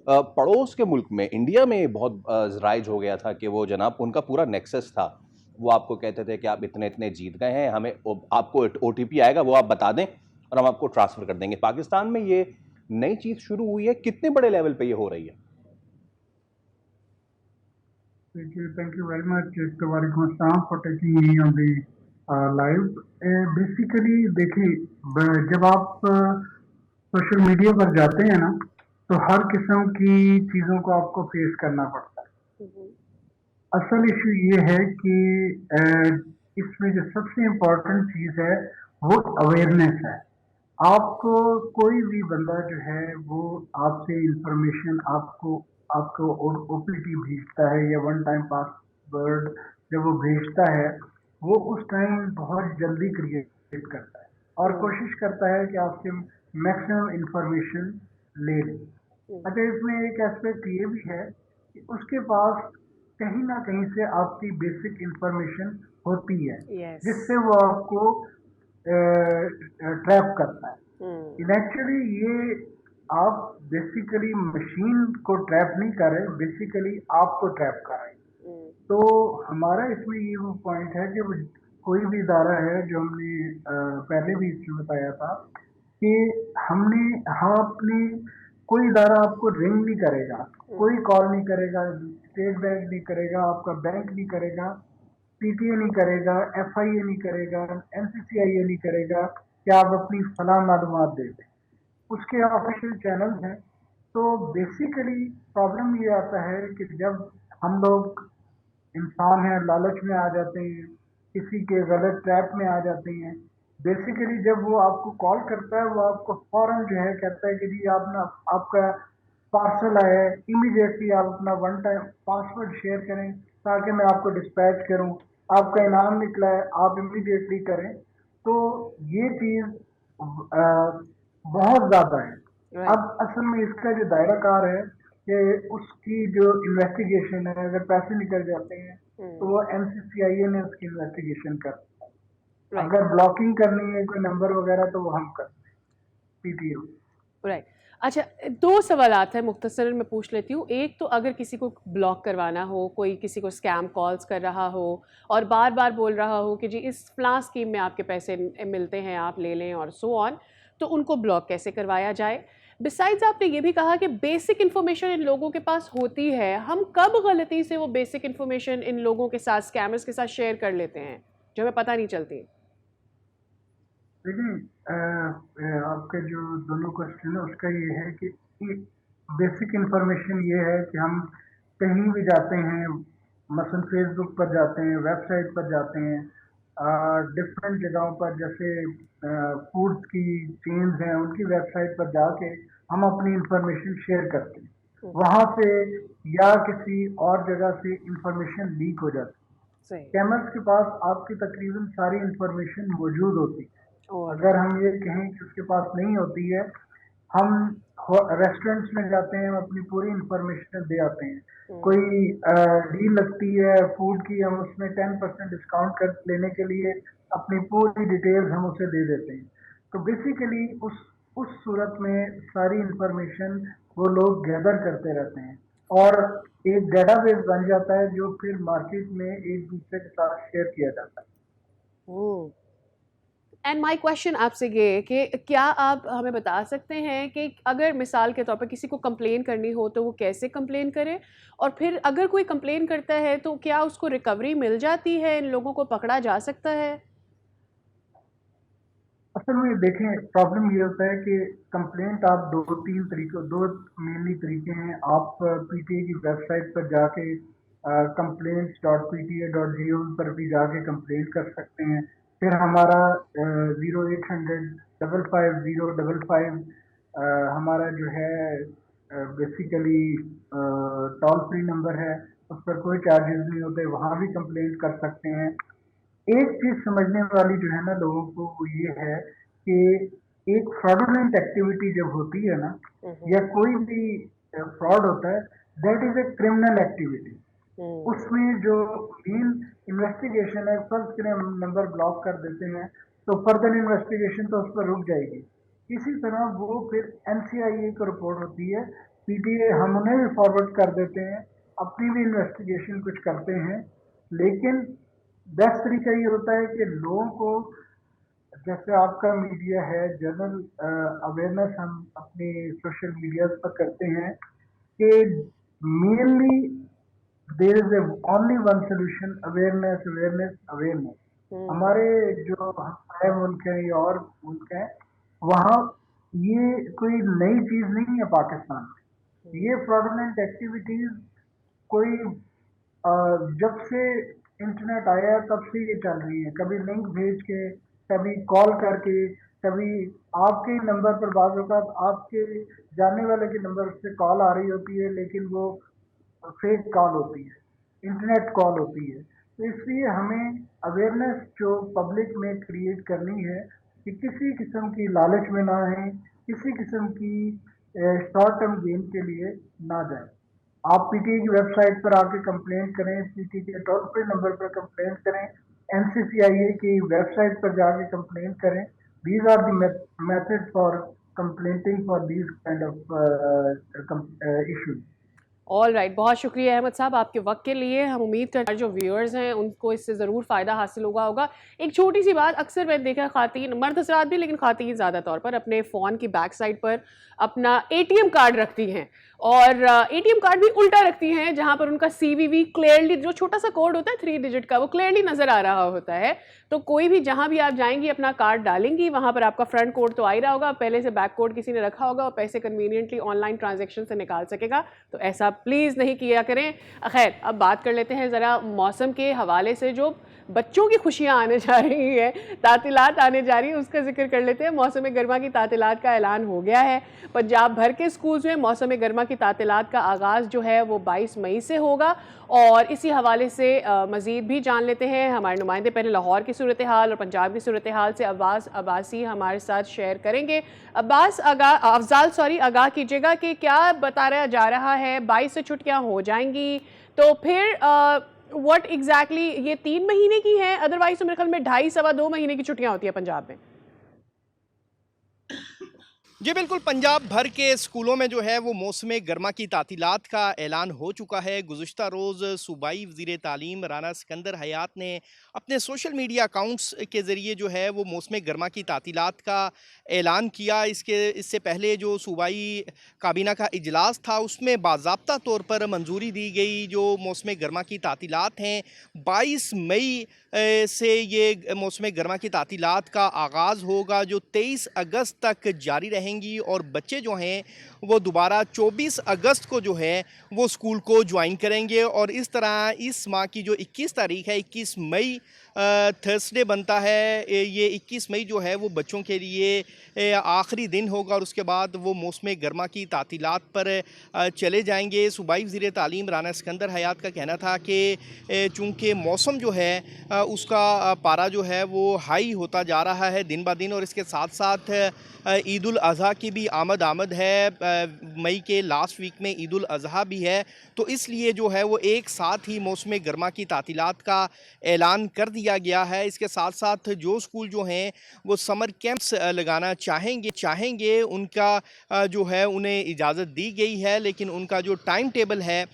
पड़ोस के मुल्क में, इंडिया में बहुत राइज हो गया था कि वो जनाब उनका पूरा नेक्सस था। वो आपको कहते थे कि आप इतने इतने जीत गए हैं, हमें आपको ओटीपी आएगा, वो आप बता दें और हम आपको ट्रांसफ़र कर देंगे। पाकिस्तान में ये नई चीज़ शुरू हुई है, कितने बड़े लेवल पे ये हो रही है? Thank you very much, Walaikum Assalam, for taking me on the live. Basically, देखिए, जब आप सोशल मीडिया पर जाते हैं ना तो हर किस्म की चीज़ों को आपको फेस करना पड़ता है। असल इशू ये है कि इसमें जो सबसे इम्पोर्टेंट चीज़ है वो अवेयरनेस है। आपको कोई भी बंदा जो है वो आपसे इंफॉर्मेशन आपको ओपीटी भेजता है या वन टाइम पासवर्ड जब वो भेजता है वो उस टाइम बहुत जल्दी क्रिएट करता है और कोशिश करता है कि आपसे मैक्सिमम इंफॉर्मेशन ले ले। अच्छा, इसमें एक एस्पेक्ट ये भी है कि उसके पास कहीं ना कहीं से आपकी बेसिक इंफॉर्मेशन होती है जिससे वो आपको ट्रैप करता है। इवेंचुअली ये आप बेसिकली मशीन को ट्रैप नहीं कर रहे, बेसिकली आपको ट्रैप कर रहे हैं। तो हमारा इसमें ये वो पॉइंट है कि कोई भी इदारा है जो हमने पहले भी इसमें बताया था कि हम अपने कोई इदारा आपको रिंग नहीं करेगा, कोई कॉल नहीं करेगा, स्टेट बैंक नहीं करेगा, आपका बैंक नहीं करेगा, पीटीए नहीं करेगा, एफआईए नहीं करेगा, एनसीसीआईए नहीं करेगा कि आप अपनी फलां मालूमात दे दें। उसके ऑफिशियल चैनल्स हैं। तो बेसिकली प्रॉब्लम ये आता है कि जब हम लोग इंसान हैं, लालच में आ जाते हैं, किसी के गलत ट्रैप में आ जाते हैं। बेसिकली जब वो आपको कॉल करता है वो आपको फौरन जो है कहता है कि जी आपका पार्सल आया है, इमीडिएटली आप अपना वन टाइम पासवर्ड शेयर करें ताकि मैं आपको डिस्पैच करूं, आपका इनाम निकला है, आप इमीडिएटली करें। तो ये चीज़ बहुत ज़्यादा है। अब असल में इसका जो दायरा कार है कि उसकी जो इन्वेस्टिगेशन है, अगर पैसे निकल जाते हैं तो वो एनसीसीआईए ने उसकी इन्वेस्टिगेशन कर, अगर ब्लॉकिंग करनी है कोई नंबर वगैरह तो वो हम करते हैं, पीटीओ। राइट। अच्छा, दो सवालात हैं, मुख्तसरन मैं पूछ लेती हूँ। एक तो अगर किसी को ब्लॉक करवाना हो, कोई किसी को स्कैम कॉल्स कर रहा हो और बार बार बोल रहा हो कि जी इस फलां स्कीम में आपके पैसे मिलते हैं, आप ले लें और सो ऑन, तो उनको ब्लॉक कैसे करवाया जाए? बिसाइड्स आपने ये भी कहा कि बेसिक इन्फॉर्मेशन इन लोगों के पास होती है, हम कब गलती से वो बेसिक इन्फॉर्मेशन इन लोगों के साथ, स्कैमर्स के साथ शेयर कर लेते हैं जो हमें पता नहीं चलती? देखिए आपके जो दोनों क्वेश्चन है उसका ये है कि बेसिक इंफॉर्मेशन ये है कि हम कहीं भी जाते हैं, मसलन फेसबुक पर जाते हैं, वेबसाइट पर जाते हैं, डिफरेंट जगहों पर जैसे फूड्स की चेन्स हैं उनकी वेबसाइट पर जाके हम अपनी इंफॉर्मेशन शेयर करते हैं। वहाँ से या किसी और जगह से इंफॉर्मेशन लीक हो जाती है। सही। कैमर्स के पास आपकी तकरीबन सारी इंफॉर्मेशन मौजूद होती है। और अगर हम ये कहें कि उसके पास नहीं होती है, हम रेस्टोरेंट्स में जाते हैं, हम अपनी पूरी इंफॉर्मेशन दे आते हैं। कोई डील लगती है फूड की, हम उसमें 10% डिस्काउंट कर लेने के लिए अपनी पूरी डिटेल्स हम उसे दे देते हैं। तो बेसिकली उस सूरत में सारी इंफॉर्मेशन वो लोग गैदर करते रहते हैं और एक डेटाबेस बन जाता है जो फिर मार्केट में एक दूसरे के साथ शेयर किया जाता है। एंड माय क्वेश्चन आपसे ये है कि क्या आप हमें बता सकते हैं कि अगर मिसाल के तौर पर किसी को कंप्लेन करनी हो तो वो कैसे कंप्लेन करे, और फिर अगर कोई कंप्लेन करता है तो क्या उसको रिकवरी मिल जाती है, इन लोगों को पकड़ा जा सकता है? असल में देखें, प्रॉब्लम ये होता है कि कंप्लेंट आप दो मेनली तरीके हैं। आप पीटीए की वेबसाइट पर जाके complaints.pta.gov पर भी जाके कंप्लेंट कर सकते हैं। फिर हमारा 0800-550-55 हमारा जो है बेसिकली टोल फ्री नंबर है, उस पर कोई चार्जेस नहीं होते, वहाँ भी कंप्लेंट कर सकते हैं। एक चीज समझने वाली जो है ना लोगों को, वो ये है कि एक फ्रॉडुलेंट एक्टिविटी जब होती है ना, या कोई भी फ्रॉड होता है, that is a criminal activity. उसमें जो मेन इन्वेस्टिगेशन है, फर्स्ट करें हम नंबर ब्लॉक कर देते हैं तो फर्दर इन्वेस्टिगेशन तो उस पर रुक जाएगी। इसी तरह वो फिर एनसीआईए को रिपोर्ट होती है, पीटीए हम उन्हें भी फॉरवर्ड कर देते हैं, अपनी भी इन्वेस्टिगेशन कुछ करते हैं। लेकिन बेस्ट तरीका ये होता है कि लोगों को, जैसे आपका मीडिया है, जनरल अवेयरनेस हम अपनी सोशल मीडिया पर करते हैं कि mainly there is only one solution, awareness awareness awareness. हमारे जो हमारे मुल्क है या और मुल्क है, वहाँ ये कोई नई चीज नहीं है पाकिस्तान में। ये फ्रॉडुलेंट एक्टिविटीज कोई जब से इंटरनेट आया तब से ये चल रही है। कभी लिंक भेज के, कभी कॉल करके, कभी आपके नंबर पर बात होता, आपके जानने वाले के नंबर से कॉल आ रही होती है, लेकिन वो फेक कॉल होती है, इंटरनेट कॉल होती है। तो इसलिए हमें अवेयरनेस जो पब्लिक में क्रिएट करनी है कि किसी किस्म की लालच में ना है, किसी किस्म की शॉर्ट टर्म गेन के लिए ना जाए। आप पीटीए की वेबसाइट पर आके कंप्लेंट करें, पीटीए के टोल फ्री नंबर पर कंप्लेंट करें, एनसीसीआईए की वेबसाइट पर जाके कंप्लेंट करें। These are the method for complaining for these kind of issues. All right, बहुत शुक्रिया अहमद साहब आपके वक्त के लिए। हम उम्मीद करते हैं जो व्यूअर्स हैं उनको इससे ज़रूर फ़ायदा हासिल होगा। एक छोटी सी बात, अक्सर मैंने देखा है ख़ातीन, मर्द हज़रात भी, लेकिन ख़ातीन ज़्यादा तौर पर अपने फ़ोन की बैक साइड पर अपना एटीएम कार्ड रखती हैं, और एटीएम कार्ड भी उल्टा रखती हैं, जहाँ पर उनका सीवीवी क्लियरली, जो छोटा सा कोड होता है 3 डिजिट का, वो क्लियरली नज़र आ रहा होता है। तो कोई भी जहाँ भी आप जाएंगी अपना कार्ड डालेंगी, वहाँ पर आपका फ्रंट कोड तो आ ही रहा होगा, पहले से बैक कोड किसी ने रखा होगा और पैसे कन्वीनियंटली ऑनलाइन ट्रांजेक्शन से निकाल सकेगा। तो ऐसा प्लीज़ नहीं किया करें। खैर, अब बात कर लेते हैं ज़रा मौसम के हवाले से। जो बच्चों की खुशियां आने जा रही हैं, तातीलात आने जा रही है, उसका जिक्र कर लेते हैं। मौसम गर्मा की तातीलात का ऐलान हो गया है। पंजाब भर के स्कूल्स में मौसम गर्मा की तातीलात का आगाज़ जो है वो 22 मई से होगा। और इसी हवाले से मज़ीद भी जान लेते हैं हमारे नुमाइंदे, पहले लाहौर की सूरत हाल और पंजाब की सूरत हाल से अब्बास अब्बासी हमारे साथ शेयर करेंगे। अब्बास अफजाल आगाह कीजिएगा कि क्या बताया जा रहा है, 22 से छुट्टियां हो जाएंगी, तो फिर व्हाट एग्जैक्टली ये 3 महीने की हैं? अदरवाइज तो मेरे ख्याल में 2.5-2 महीने की छुट्टियां होती है पंजाब में। जी बिल्कुल, पंजाब भर के स्कूलों में जो है वो मौसम गर्मा की तातीलात का ऐलान हो चुका है। गुज़िश्ता रोज़ सूबाई वज़ीर तालीम राना सिकंदर हयात ने अपने सोशल मीडिया अकाउंट्स के ज़रिए जो है वो मौसम गर्मा की तातीलात का ऐलान किया। इससे पहले जो सूबाई काबीना का इजलास था उसमें बाज़ाब्ता तौर पर मंजूरी दी गई। जो मौसम गर्मा की तातीलात हैं 22 मई से ये मौसम गर्मा की तातीलात का आगाज़ होगा जो 23 अगस्त तक जारी रहेंगी और बच्चे जो हैं वो दोबारा 24 अगस्त को जो है वो स्कूल को ज्वाइन करेंगे। और इस तरह इस माह की जो 21 तारीख है, 21 मई थर्सडे बनता है, ये 21 मई जो है वो बच्चों के लिए आखिरी दिन होगा और उसके बाद वो मौसम गर्मा की तातीलात पर चले जाएंगे। सूबाई वज़ीर तालीम राना सिकंदर हयात का कहना था कि चूँकि मौसम जो है उसका पारा जो है वो हाई होता जा रहा है दिन ब दिन और इसके साथ साथ ईद उल अज़हा की भी आमद है, मई के लास्ट वीक में ईद उल अज़हा भी है, तो इसलिए जो है वो एक साथ ही मौसम गर्मा की तातीलात का ऐलान कर दिया गया है। इसके साथ साथ जो स्कूल जो हैं वो समर कैंप्स लगाना चाहेंगे उनका जो है उन्हें इजाज़त दी गई है, लेकिन उनका जो टाइम टेबल है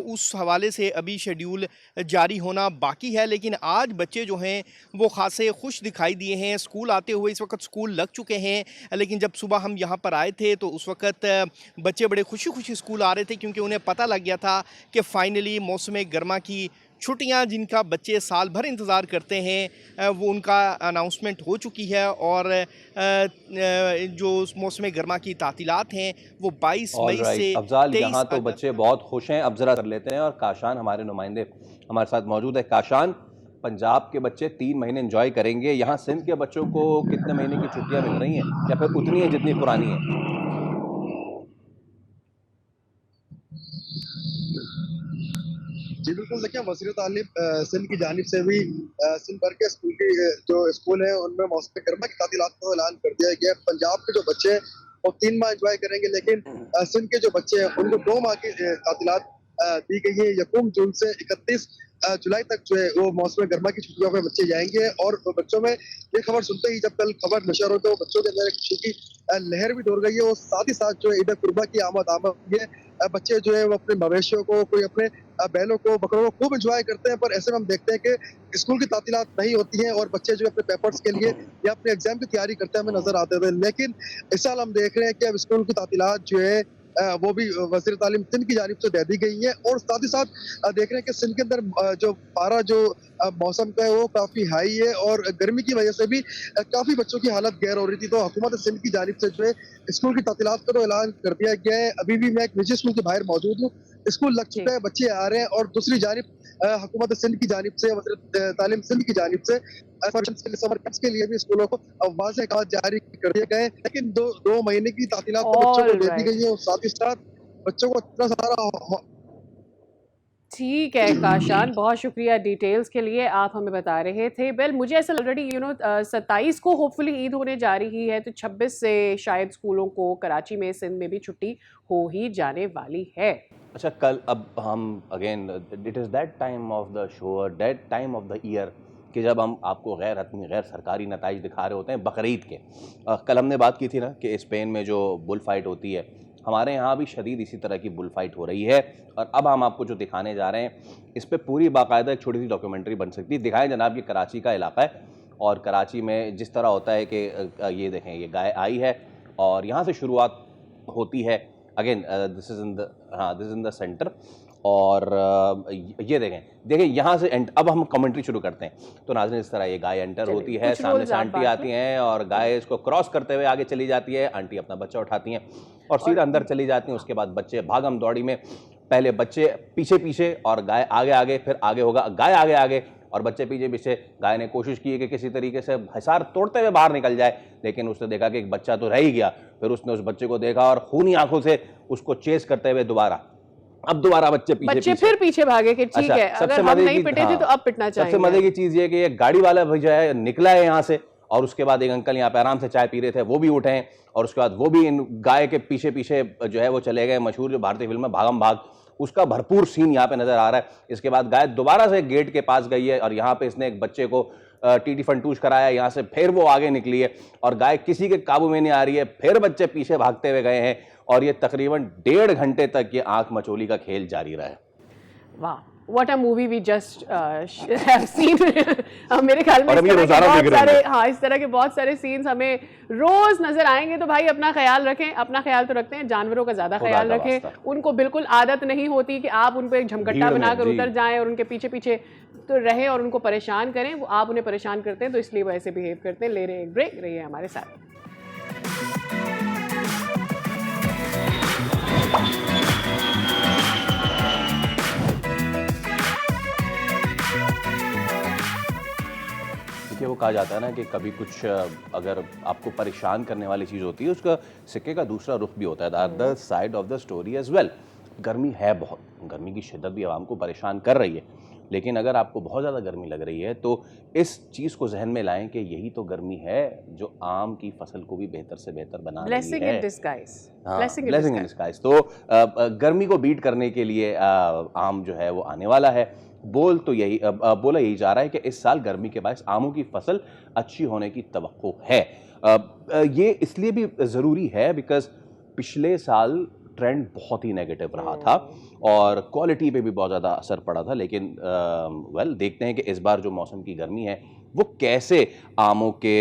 उस हवाले से अभी शेड्यूल जारी होना बाकी है। लेकिन आज बच्चे जो हैं वो खासे खुश दिखाई दिए हैं स्कूल आते हुए। इस वक्त स्कूल लग चुके हैं, लेकिन जब सुबह हम यहाँ पर आए थे तो उस वक्त बच्चे बड़े खुशी स्कूल आ रहे थे क्योंकि उन्हें पता लग गया था कि फ़ाइनली मौसम गर्मा की छुट्टियां जिनका बच्चे साल भर इंतज़ार करते हैं वो उनका अनाउंसमेंट हो चुकी है और जो मौसम गर्मा की तातीलात हैं वो 22 मई से अफजाल, यहाँ तो बच्चे बहुत खुश हैं। अब ज़रा कर लेते हैं और काशान हमारे नुमाइंदे हमारे साथ मौजूद है। काशान, पंजाब के बच्चे 3 महीने एंजॉय करेंगे, यहाँ सिंध के बच्चों को कितने महीने की छुट्टियाँ मिल रही हैं या फिर उतनी है जितनी पुरानी है? जी बिल्कुल, देखिए वज़ीर तालीम सिंध की जानिब से भी सिंध भर के स्कूल की जो स्कूल हैं उनमें मौसम गर्मा की तातीलात का ऐलान कर दिया गया है। पंजाब के जो बच्चे हैं वो 3 माह एंजॉय करेंगे, लेकिन सिंध के जो बच्चे हैं उनको 2 माह की तातीलात दी गई है। 1 जून से 31 जुलाई तक जो है वो मौसम गर्मा की छुट्टियों में बच्चे जाएंगे। और बच्चों में ये खबर सुनते ही जब कल खबर नशर हो तो बच्चों के अंदर एक खुशी की लहर भी दौड़ गई है। और साथ ही साथ जो है ईद कुर्बा की आमद ये बच्चे जो है वो अपने मवेशियों को, कोई अपने बैलों को, बकरों को खूब एंजॉय करते हैं। पर ऐसे में हम देखते हैं कि स्कूल की तातीलात नहीं होती हैं और बच्चे जो अपने पेपर्स के लिए या अपने एग्जाम की तैयारी करते हैं हमें नजर आते हुए। लेकिन इस साल हम देख रहे हैं कि अब स्कूल की तातीलात जो है वो भी वज़ीर तालीम सिंध की जानिब से दे दी गई है। और साथ ही साथ देख रहे हैं कि सिंध के अंदर जो पारा जो मौसम का है वो काफी हाई है और गर्मी की वजह से भी काफी बच्चों की हालत गैर हो रही थी। तो हुकूमत सिंध की जानिब से जो है स्कूल की तातीलात का तो ऐलान कर दिया गया है। अभी भी मैं एक निजी स्कूल के बाहर मौजूद हूँ, स्कूल लग चुका है, बच्चे आ रहे हैं। और दूसरी जानिब हुकूमत सिंध की जानिब से, वज़ीर तालीम सिंध की जानिब से समर कैंप्स के लिए भी स्कूलों को वाज़ेह कहा जारी कर दिए गए। लेकिन दो महीने की तातीलात बच्चों को दे दी गई है और साथ ही साथ बच्चों को इतना सारा। ठीक है काशान, बहुत शुक्रिया डिटेल्स के लिए, आप हमें बता रहे थे। वेल मुझे ऐसा ऑलरेडी 27 को होपफुली ईद होने जा रही है, तो 26 से शायद स्कूलों को कराची में, सिंध में भी छुट्टी हो ही जाने वाली है। अच्छा, कल अब हम again it is that time of the show, that time of the year कि जब हम आपको गैर हतमी गैर सरकारी नताइज दिखा रहे होते हैं बकरीद के। कल हमने बात की थी ना कि स्पेन में जो बुल फाइट होती है, हमारे यहाँ भी शदीद इसी तरह की बुल फाइट हो रही है। और अब हम आपको जो दिखाने जा रहे हैं इस पर पूरी बाकायदा एक छोटी सी डॉक्यूमेंट्री बन सकती है। दिखाएं जनाब, ये कराची का इलाका है और कराची में जिस तरह होता है कि ये देखें, ये गाय आई है और यहाँ से शुरुआत होती है। Again this is in the centre और ये देखें यहाँ से अब हम कमेंट्री शुरू करते हैं। तो नाज़रीन, इस तरह ये गाय एंटर होती है, सामने से आंटी आती हैं और गाय इसको क्रॉस करते हुए आगे चली जाती है। आंटी अपना बच्चा उठाती हैं और सीधा अंदर चली जाती हैं। उसके बाद बच्चे भागम दौड़ी में, पहले बच्चे पीछे पीछे और गाय आगे आगे, फिर आगे होगा गाय आगे आगे और बच्चे पीछे पीछे। गाय ने कोशिश की कि किसी तरीके से हिसार तोड़ते हुए बाहर निकल जाए, लेकिन उसने देखा कि एक बच्चा तो रह ही गया। फिर उसने उस बच्चे को देखा और खूनी आंखों से उसको चेस करते हुए दोबारा बच्चे पीछे फिर पीछे भागे कि ठीक है, अगर हम नहीं पिटे थे तो अब पिटना चाहिए। सबसे मजे की चीज ये कि ये गाड़ी वाला जो है निकला है यहाँ से और उसके बाद एक अंकल यहाँ पे आराम से चाय पी रहे थे, वो भी उठे हैं और उसके बाद वो भी इन गाय के पीछे पीछे जो है वो चले गए। मशहूर जो भारतीय फिल्म है भागम भाग, उसका भरपूर सीन यहाँ पे नजर आ रहा है। इसके बाद गाय दोबारा से गेट के पास गई है और यहाँ पे इसने एक बच्चे को टीटी फंटूश कराया, यहाँ से फिर वो आगे निकली है और गाय किसी के काबू में नहीं आ रही है। फिर बच्चे पीछे भागते हुए गए हैं और ये तकरीबन 1.5 घंटे तक ये आंख मचोली का खेल जारी रहा है। वाह, What a movie we just have seen। मेरे ख्याल में इस तरह के बहुत सारे सीन्स हमें रोज नजर आएंगे। तो भाई अपना ख्याल रखें, अपना ख्याल तो रखते हैं, जानवरों का ज्यादा ख्याल रखें। उनको बिल्कुल आदत नहीं होती कि आप उन पर एक झमकट्टा बनाकर उतर जाएं और उनके पीछे पीछे तो रहे और उनको परेशान करें, वो आप उन्हें परेशान करते हैं तो इसलिए वो ऐसे बिहेव करते हैं। ले रहे हैं एक ब्रेक, रहिए हमारे साथ। देखिए, वो कहा जाता है ना कि कभी कुछ अगर आपको परेशान करने वाली चीज़ होती है, उसका सिक्के का दूसरा रुख भी होता है, the other side of the story as well. गर्मी है बहुत, गर्मी की शिद्दत भी आवाम को परेशान कर रही है, लेकिन अगर आपको बहुत ज़्यादा गर्मी लग रही है तो इस चीज़ को जहन में लाएं कि यही तो गर्मी है जो आम की फसल को भी बेहतर से बेहतर बना रही है। Blessing in disguise, blessing in disguise. तो गर्मी को बीट करने के लिए आम जो है वो आने वाला है। बोला यही जा रहा है कि इस साल गर्मी के बायस आमों की फसल अच्छी होने की तवक्को है। ये इसलिए भी ज़रूरी है बिकॉज पिछले साल ट्रेंड बहुत ही नेगेटिव रहा था और क्वालिटी पे भी बहुत ज़्यादा असर पड़ा था, लेकिन देखते हैं कि इस बार जो मौसम की गर्मी है वो कैसे आमों के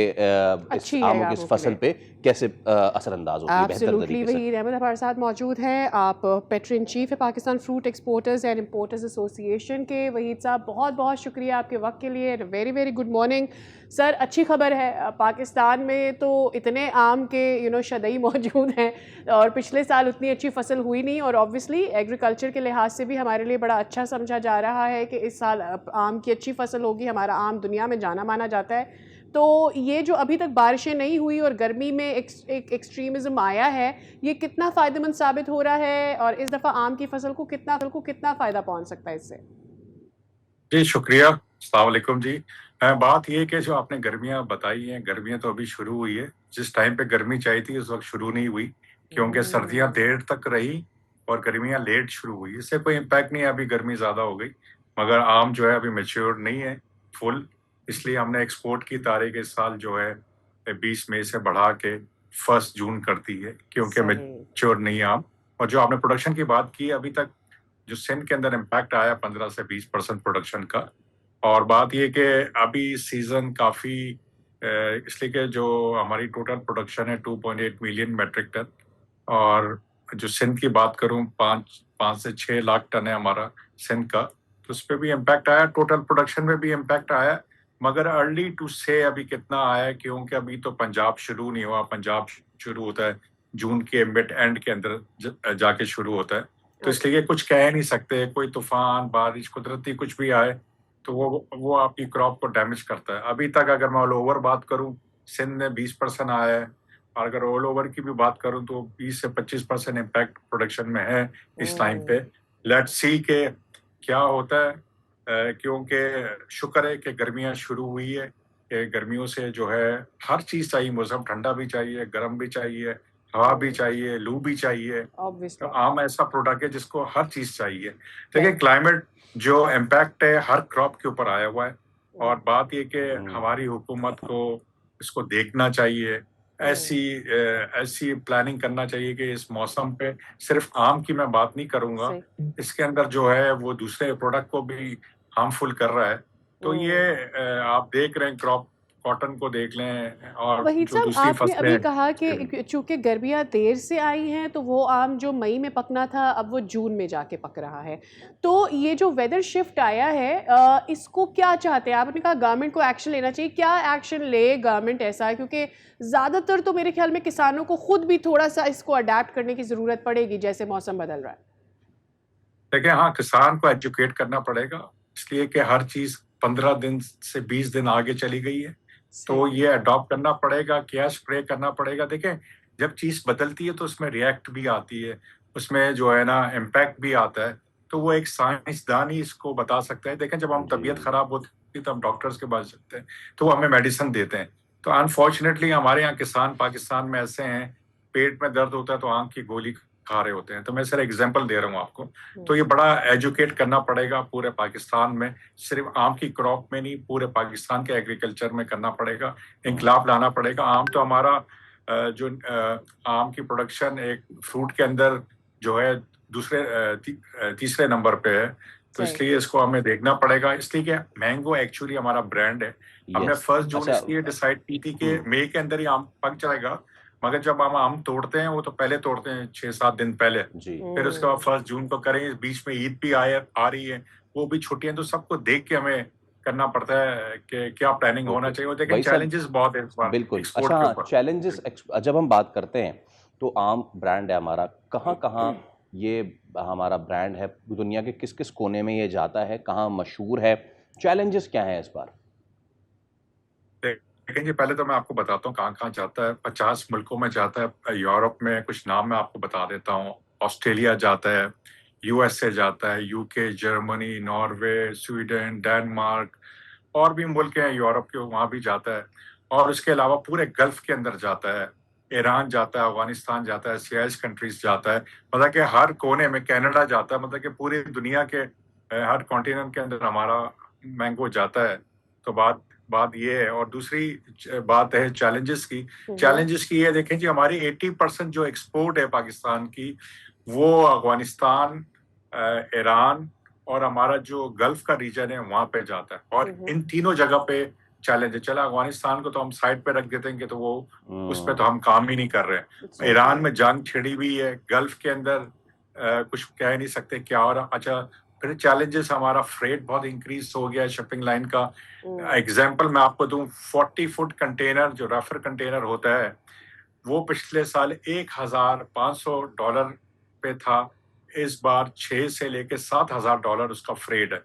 इस फसल पे कैसे असरअंदाज होती है बेहतर तरीके से। वहीद अहमद हमारे साथ मौजूद हैं, आप पेटर इन चीफ है Pakistan fruit exporters and importers association के। वहीद साहब, बहुत बहुत शुक्रिया आपके वक्त के लिए। Very very good morning sir. अच्छी खबर है, पाकिस्तान में तो इतने आम के शदई मौजूद हैं और पिछले साल उतनी अच्छी फसल हुई नहीं, और ऑब्वियसली एग्रीकल्चर के लिहाज से भी हमारे लिए बड़ा अच्छा समझा जा रहा है कि इस साल आम की अच्छी फसल होगी। हमारा आम दुनिया में जाना माना जाता है। तो ये जो अभी तक बारिशें नहीं हुई और गर्मी में एक एक्सट्रीमिज्म आया है, ये कितना फ़ायदेमंद साबित हो रहा है और इस दफ़ा आम की फसल को कितना फ़ायदा पहुंच सकता है इससे? जी शुक्रिया, अस्सलाम वालेकुम जी। बात ये कि जो आपने गर्मियां बताई हैं, गर्मियां तो अभी शुरू हुई है। जिस टाइम पे गर्मी चाहिए थी उस वक्त शुरू नहीं हुई, क्योंकि सर्दियां देर तक रही और गर्मियां लेट शुरू हुई। इससे कोई इम्पैक्ट नहीं है, अभी गर्मी ज़्यादा हो गई, मगर आम जो है अभी मैच्योर नहीं है फुल, इसलिए हमने एक्सपोर्ट की तारीख इस साल जो है 20 मई से बढ़ा के 1 जून कर दी है, क्योंकि मैच्योर नहीं है आम। और जो आपने प्रोडक्शन की बात की, अभी तक जो सिंध के अंदर इम्पैक्ट आया 15 से 20% प्रोडक्शन का। और बात ये कि अभी सीजन काफ़ी इसलिए कि जो हमारी टोटल प्रोडक्शन है 2.8 मिलियन मेट्रिक टन, और जो सिंध की बात करूं 5 से 6 लाख टन है हमारा सिंध का, तो उस पर भी इम्पैक्ट आया, टोटल प्रोडक्शन में भी इम्पैक्ट आया, मगर अर्ली टू से अभी कितना आया है, क्योंकि अभी तो पंजाब शुरू नहीं हुआ। पंजाब शुरू होता है जून के मिड एंड के अंदर जाके शुरू होता है, तो इसलिए कुछ कह नहीं सकते। कोई तूफान, बारिश, कुदरती कुछ भी आए तो वो आपकी क्रॉप को डैमेज करता है। अभी तक अगर मैं ऑल ओवर बात करूं, सिंध में 20% आया है, और अगर ऑल ओवर की भी बात करूं तो 20 से 25% इम्पैक्ट प्रोडक्शन में है इस टाइम पे। लेट्स सी के क्या होता है, क्योंकि शुक्र है कि गर्मियां शुरू हुई है, कि गर्मियों से जो है हर चीज़ चाहिए, मौसम ठंडा भी चाहिए, गर्म भी चाहिए, हवा भी चाहिए, लू भी चाहिए। तो आम ऐसा प्रोडक्ट है जिसको हर चीज़ चाहिए। देखिए, क्लाइमेट जो इम्पैक्ट है हर क्रॉप के ऊपर आया हुआ है, और बात ये कि हमारी हुकूमत को इसको देखना चाहिए, ऐसी प्लानिंग करना चाहिए कि इस मौसम पे सिर्फ आम की मैं बात नहीं करूंगा, इसके अंदर जो है वो दूसरे प्रोडक्ट को भी हार्मफुल कर रहा है। तो ये आप देख रहे हैं, क्रॉप कॉटन को देख लें, और वही जो सब दूसरी आपने फसलें अभी कहा कि चूंकि गर्मियां देर से आई हैं तो वो आम जो मई में पकना था अब वो जून में जाके पक रहा है। तो ये जो वेदर शिफ्ट आया है, इसको क्या चाहते हैं? आपने कहा गवर्नमेंट को एक्शन लेना चाहिए, क्या एक्शन ले गवर्नमेंट ऐसा है? क्योंकि ज़्यादातर तो मेरे ख्याल में किसानों को खुद भी थोड़ा सा इसको अडेप्ट करने की ज़रूरत पड़ेगी जैसे मौसम बदल रहा है। देखिए, हाँ, किसान को एजुकेट करना पड़ेगा, इसलिए कि हर चीज़ 15 दिन से 20 दिन आगे चली गई है, तो ये अडॉप्ट करना पड़ेगा, क्या स्प्रे करना पड़ेगा। देखें, जब चीज़ बदलती है तो उसमें रिएक्ट भी आती है, उसमें जो है ना इम्पैक्ट भी आता है, तो वो एक साइंसदान ही इसको बता सकता है। देखें, जब हम तबीयत खराब होती है तो हम डॉक्टर्स के पास जाते हैं, तो वो हमें मेडिसिन देते हैं। तो अनफॉर्चुनेटली हमारे यहाँ किसान पाकिस्तान में ऐसे हैं, पेट में दर्द होता है तो आंख की गोली खा रहे होते हैं। तो मैं सिर्फ एग्जांपल दे रहा हूँ आपको। तो ये बड़ा एजुकेट करना पड़ेगा पूरे पाकिस्तान में, सिर्फ आम की क्रॉप में नहीं, पूरे पाकिस्तान के एग्रीकल्चर में करना पड़ेगा, इंकलाब लाना पड़ेगा। आम तो हमारा जो आम की प्रोडक्शन एक फ्रूट के अंदर जो है तीसरे नंबर पे है, तो इसलिए इसको हमें देखना पड़ेगा। इसलिए कि मैंगो एक्चुअली हमारा ब्रांड है। हमने 1 जून इसलिए डिसाइड की थी कि मई के अंदर ही आम पक जाएगा, मगर जब हम आम तोड़ते हैं वो तो पहले तोड़ते हैं 6-7 दिन पहले, फिर उसके बाद 1 जून को करेंगे। बीच में ईद भी आ रही है, वो भी छुट्टियां, तो सबको देख के हमें करना पड़ता है कि क्या प्लानिंग होना चाहिए। और देखिए भाई साहब, चैलेंजेस बहुत है इस बार बिल्कुल। एक्सपोर्ट अच्छा, के ऊपर। चैलेंजेस जब हम बात करते हैं तो आम ब्रांड है हमारा, कहाँ कहाँ ये हमारा ब्रांड है, दुनिया के किस किस कोने में ये जाता है, कहाँ मशहूर है, चैलेंजेस क्या हैं इस बार? लेकिन जी पहले तो मैं आपको बताता हूँ कहाँ कहाँ जाता है। 50 मुल्कों में जाता है। यूरोप में कुछ नाम मैं आपको बता देता हूँ। ऑस्ट्रेलिया जाता है, यूएसए जाता है, UK, Germany, Norway, Sweden, Denmark, और भी मुल्क हैं यूरोप के, वहाँ भी जाता है। और उसके अलावा पूरे गल्फ के अंदर जाता है, ईरान जाता है, अफगानिस्तान जाता है, सीआईएस कंट्रीज जाता है, मतलब कि हर कोने में, कनाडा जाता है, मतलब कि पूरी दुनिया के हर कॉन्टिनेंट के अंदर हमारा मैंगो जाता है। तो बात ये है। और दूसरी बात है चैलेंजेस की। चैलेंजेस की ये देखें जी, हमारी 80% जो एक्सपोर्ट है पाकिस्तान की, वो अफगानिस्तान, ईरान और हमारा जो गल्फ का रीजन है वहां पे जाता है। और इन तीनों जगह पे चैलेंज है। चला अफगानिस्तान को तो हम साइड पे रख देते हैं कि तो वो उस पे तो हम काम ही नहीं कर रहे। ईरान में जंग छिड़ी हुई है, गल्फ के अंदर कुछ कह नहीं सकते क्या हो रहा। अच्छा, फिर चैलेंजेस हमारा फ्रेट बहुत इंक्रीज हो गया है, शिपिंग लाइन का। एग्जाम्पल मैं आपको दूं, 40 फुट कंटेनर जो रेफर कंटेनर होता है, वो पिछले साल $1,500 पे था, इस बार 6 से लेके $7,000 उसका फ्रेट है।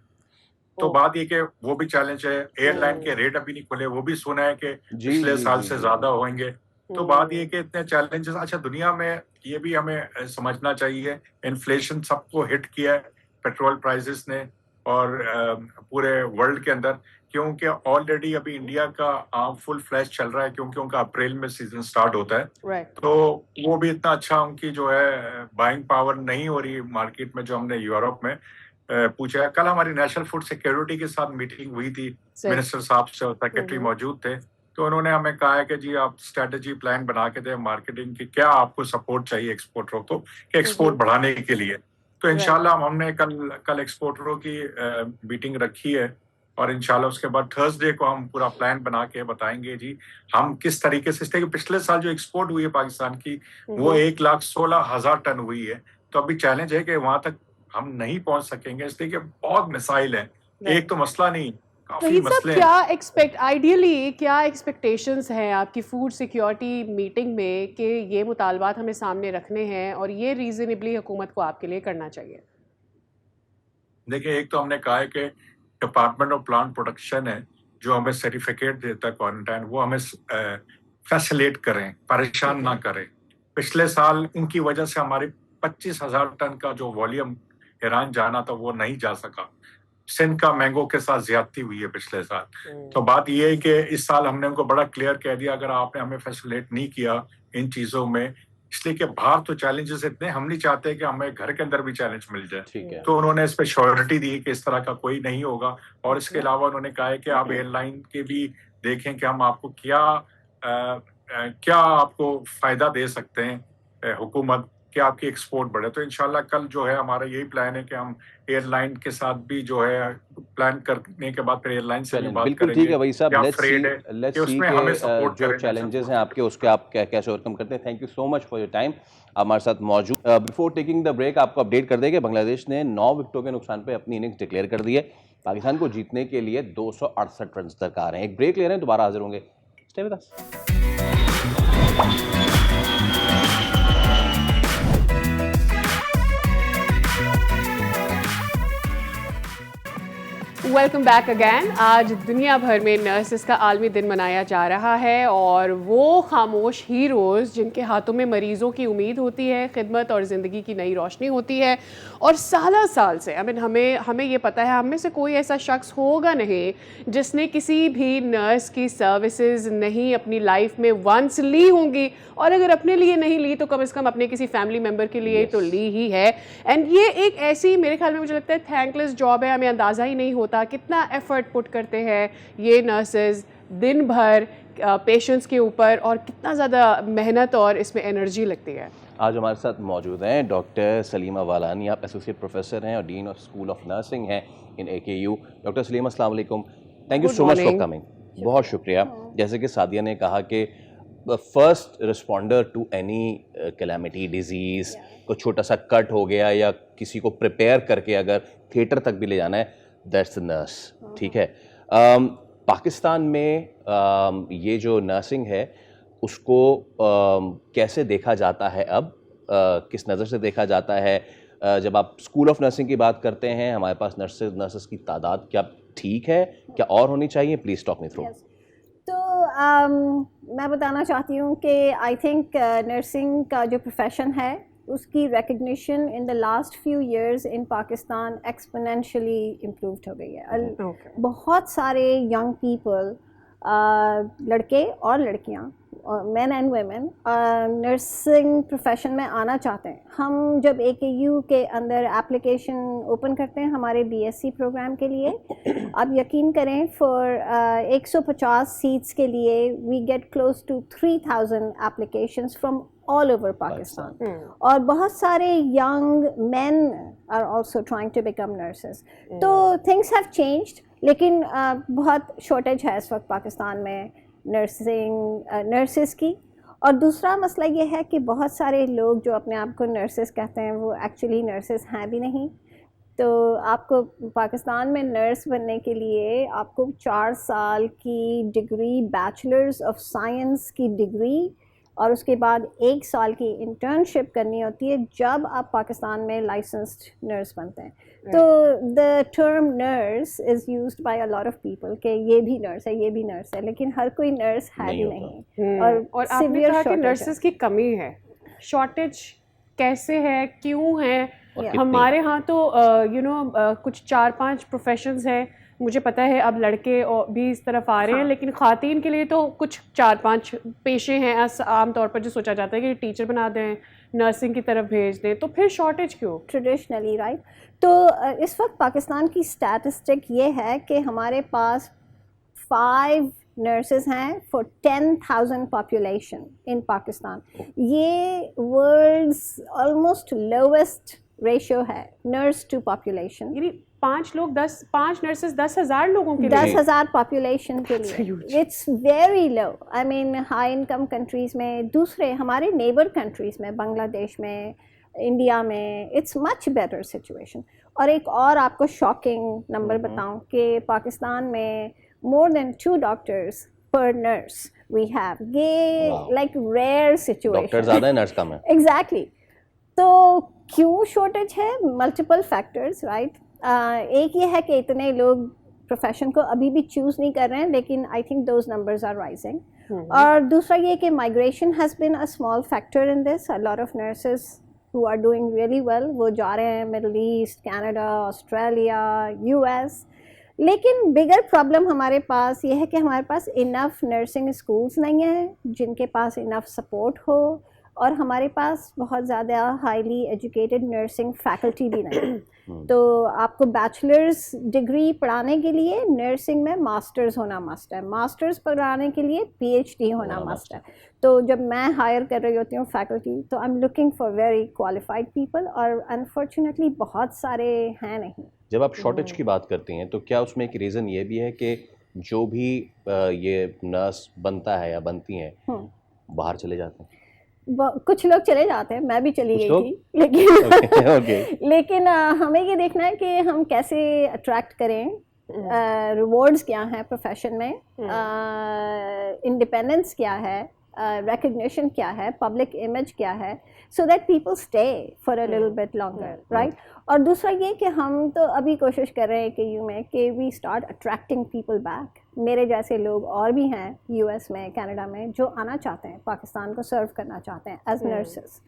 तो बात ये कि वो भी चैलेंज है। एयरलाइन के रेट अभी नहीं खुले, वो भी सुना है कि पिछले साल से ज्यादा होंगे। तो बात ये कि इतने चैलेंजेस। अच्छा, दुनिया में ये भी हमें समझना चाहिए, इन्फ्लेशन सबको हिट किया है, पेट्रोल प्राइसेस ने, और पूरे वर्ल्ड के अंदर, क्योंकि ऑलरेडी अभी इंडिया का फुल फ्लैश चल रहा है, क्योंकि उनका अप्रैल में सीजन स्टार्ट होता है। तो वो भी इतना अच्छा उनकी जो है बाइंग पावर नहीं हो रही मार्केट में, जो हमने यूरोप में पूछा है। कल हमारी नेशनल फूड सिक्योरिटी के साथ मीटिंग हुई थी, मिनिस्टर साहब से और सेक्रेटरी मौजूद थे। तो उन्होंने हमें कहा है कि जी आप स्ट्रेटेजी प्लान बना के दें मार्केटिंग की, क्या आपको सपोर्ट चाहिए एक्सपोर्टरों को कि एक्सपोर्ट बढ़ाने के लिए। तो इंशाल्लाह हमने कल एक्सपोर्टरों की मीटिंग रखी है, और इंशाल्लाह उसके बाद थर्सडे को हम पूरा प्लान बना के बताएंगे जी हम किस तरीके से। इसलिए पिछले साल जो एक्सपोर्ट हुई है पाकिस्तान की, वो 1,16,000 टन हुई है। तो अभी चैलेंज है कि वहां तक हम नहीं पहुंच सकेंगे, इसलिए कि बहुत मिसाइल है। एक तो मसला नहीं, काफी मसले हैं। आइडियली क्या एक्सपेक्टेशंस हैं आपकी फूड सिक्योरिटी मीटिंग में कि ये मुतालबात हमें सामने रखने हैं और ये रीजनेबली हुकूमत को आपके लिए करना चाहिए? देखिए, एक तो हमने कहा है कि डिपार्टमेंट ऑफ प्लांट प्रोडक्शन है जो हमें सर्टिफिकेट देता है क्वारंटाइन, वो हमें फैसिलिटेट करें, परेशान ना करें। पिछले साल उनकी वजह से हमारी 25,000 टन का जो वॉल्यूम ईरान जाना था वो नहीं जा सका। सिंध का मैंगो के साथ ज्यादती हुई है पिछले साल। तो बात ये है कि इस साल हमने उनको बड़ा क्लियर कह दिया, अगर आपने हमें फैसिलिटेट नहीं किया इन चीजों में, इसलिए कि बाहर तो चैलेंजेस इतने, हम नहीं चाहते कि हमें घर के अंदर भी चैलेंज मिल जाए। तो उन्होंने इस पर श्योरिटी दी कि इस तरह का कोई नहीं होगा। और इसके अलावा उन्होंने कहा है कि आप एयरलाइन के भी देखें कि हम आपको क्या आपको फायदा दे सकते हैं हुकूमत, कि आपकी एक्सपोर्ट बढ़े। तो इंशाल्लाह कल जो है हमारा यही प्लान है कि हम एयरलाइन के साथ भी जो है प्लान करने के बाद फिर एयरलाइन से भी बात बिल्कुल करेंगे। ठीक है भाई साहब, लेट्स सी कि उसमें हमें सपोर्ट जो चैलेंजेस हैं आपके, उसके आप कैसे ओवरकम करते हैं। Thank you so much for your time, हमारे साथ मौजूद। बिफोर टेकिंग द ब्रेक आपको अपडेट कर दें कि बांग्लादेश ने 9 विकेटों के नुकसान पर अपनी इनिंग्स डिक्लेयर कर दी है। पाकिस्तान को जीतने के लिए 268 रन दरकार हैं। एक ब्रेक ले रहे हैं, दोबारा हाजिर होंगे। Stay with us. Welcome back again. आज दुनिया भर में नर्सेस का आलमी दिन मनाया जा रहा है, और वो खामोश हीरोज़ जिनके हाथों में मरीज़ों की उम्मीद होती है, खिदमत और ज़िंदगी की नई रोशनी होती है। और साल से हमें ये पता है, हम में से कोई ऐसा शख्स होगा नहीं जिसने किसी भी नर्स की सर्विसेज नहीं अपनी लाइफ में वंस ली होंगी, और अगर अपने लिए नहीं ली तो कम से कम अपने किसी फैमिली मेम्बर के लिए तो ली ही है। एंड ये एक ऐसी, मेरे ख्याल में मुझे लगता है, थैंकलेस जॉब है। हमें अंदाज़ा ही नहीं होता कितना एफर्ट पुट करते हैं ये नर्सेज दिन भर पेशेंट्स के ऊपर, और कितना ज़्यादा मेहनत और इसमें एनर्जी लगती है। आज हमारे साथ मौजूद हैं डॉक्टर सलीमा वालानी। आप एसोसिएट प्रोफेसर हैं और dean of school of nursing हैं इन AKU। डॉक्टर सलीमा, अस्सलाम वालेकुम, thank you so much for coming. बहुत शुक्रिया। जैसे कि सादिया ने कहा कि first responder to any calamity, disease, को छोटा सा कट हो गया या किसी को प्रिपेयर करके अगर थिएटर तक भी ले जाना है, दैट्स द नर्स, ठीक है। पाकिस्तान में ये जो नर्सिंग है उसको कैसे देखा जाता है अब, किस नज़र से देखा जाता है? जब आप स्कूल ऑफ नर्सिंग की बात करते हैं, हमारे पास नर्सेस की तादाद क्या ठीक है, क्या और होनी चाहिए? Please talk me through. तो मैं बताना चाहती हूँ कि आई थिंक नर्सिंग का जो प्रोफेशन है उसकी recognition in the last few years in Pakistan exponentially improved हो गई है। बहुत सारे यंग पीपल, लड़के और लड़कियाँ, main and women, nursing profession में आना चाहते हैं। हम जब AKU के अंदर एप्लीकेशन ओपन करते हैं हमारे BSc प्रोग्राम के लिए, आप यकीन करें फॉर 150 सीट्स के लिए we get close to 3000 applications from all over Pakistan. और बहुत सारे young men are also trying to become nurses. तो थिंग्स हैव चेंज्ड, लेकिन बहुत शॉर्टेज है इस वक्त पाकिस्तान में नर्सेस की। और दूसरा मसला ये है कि बहुत सारे लोग जो अपने आप को नर्सेस कहते हैं वो एक्चुअली नर्सेस हैं भी नहीं। तो आपको पाकिस्तान में नर्स बनने के लिए आपको 4 साल की डिग्री, बैचलर्स ऑफ साइंस की डिग्री, और उसके बाद 1 साल की इंटर्नशिप करनी होती है जब आप पाकिस्तान में लाइसेंस्ड नर्स बनते हैं। तो the term nurse is used by a lot of people कि ये भी नर्स है, ये भी नर्स है, लेकिन हर कोई नर्स है भी नहीं। और आपने कहा कि नर्सेस की कमी है, शॉर्टेज कैसे है, क्यों है? हमारे यहाँ तो कुछ 4-5 प्रोफेशंस हैं, मुझे पता है अब लड़के भी इस तरफ आ रहे हैं, लेकिन ख़ातीन के लिए तो कुछ 4-5 पेशे हैं आम तौर पर जो सोचा जाता है कि टीचर बना दें, नर्सिंग की तरफ भेज दें, तो फिर शॉर्टेज क्यों? Traditionally right. तो इस वक्त पाकिस्तान की स्टैटिस्टिक ये है कि हमारे पास 5 नर्सेज हैं फॉर 10,000 पॉपुलेशन इन पाकिस्तान। ये वर्ल्ड्स ऑलमोस्ट लोवेस्ट रेशियो है नर्स टू पॉपुलेशन। यानी 5 नर्सेस 10,000 लोगों के लिए, 10,000 पॉपुलेशन के लिए। It's very low. I mean high income countries में, दूसरे हमारे नेबर कंट्रीज़ में, बांग्लादेश में, इंडिया में, इट्स मच बेटर सिचुएशन। और एक और आपको शॉकिंग नंबर बताऊं कि पाकिस्तान में more than 2 doctors per nurse we have. ये like rare situation. डॉक्टर ज़्यादा है, नर्स कम है। Exactly. तो क्यों शॉर्टेज है? Multiple factors, right. एक ये है कि इतने लोग प्रोफेशन को अभी भी चूज़ नहीं कर रहे हैं, लेकिन I think those numbers are rising. और दूसरा ये कि migration has been a small factor in this. A lot of nurses who are doing really well, वो जा रहे हैं Middle East, Canada, Australia, US। लेकिन बिगर प्रॉब्लम हमारे पास ये है कि हमारे पास इनफ नर्सिंग स्कूल्स नहीं हैं जिनके पास इनफ सपोर्ट हो, और हमारे पास बहुत ज़्यादा हाईली एजुकेटेड नर्सिंग फैकल्टी भी नहीं। तो आपको बैचलर्स डिग्री पढ़ाने के लिए नर्सिंग में मास्टर्स होना मस्ट है, मास्टर्स पढ़ाने के लिए PhD होना मस्ट है। तो जब मैं हायर कर रही होती हूँ फैकल्टी, तो I am looking for very qualified people, और अनफॉर्चुनेटली बहुत सारे हैं नहीं। जब आप शॉर्टेज की बात करती हैं तो क्या उसमें एक रीज़न ये भी है कि जो भी ये नर्स बनता है या बनती हैं बाहर चले जाते हैं? कुछ लोग चले जाते हैं, मैं भी चली गई थी, लेकिन लेकिन हमें ये देखना है कि हम कैसे अट्रैक्ट करें, रिवॉर्ड्स क्या हैं प्रोफेशन में, इंडिपेंडेंस क्या है, recognition क्या है, पब्लिक इमेज क्या है, so that people stay for a little bit longer, right. और दूसरा ये कि हम तो अभी कोशिश कर रहे हैं कि AKU में कि we start attracting people back. मेरे जैसे लोग और भी हैं US में, कनाडा में, जो आना चाहते हैं, पाकिस्तान को सर्व करना चाहते हैं एज नर्सेस।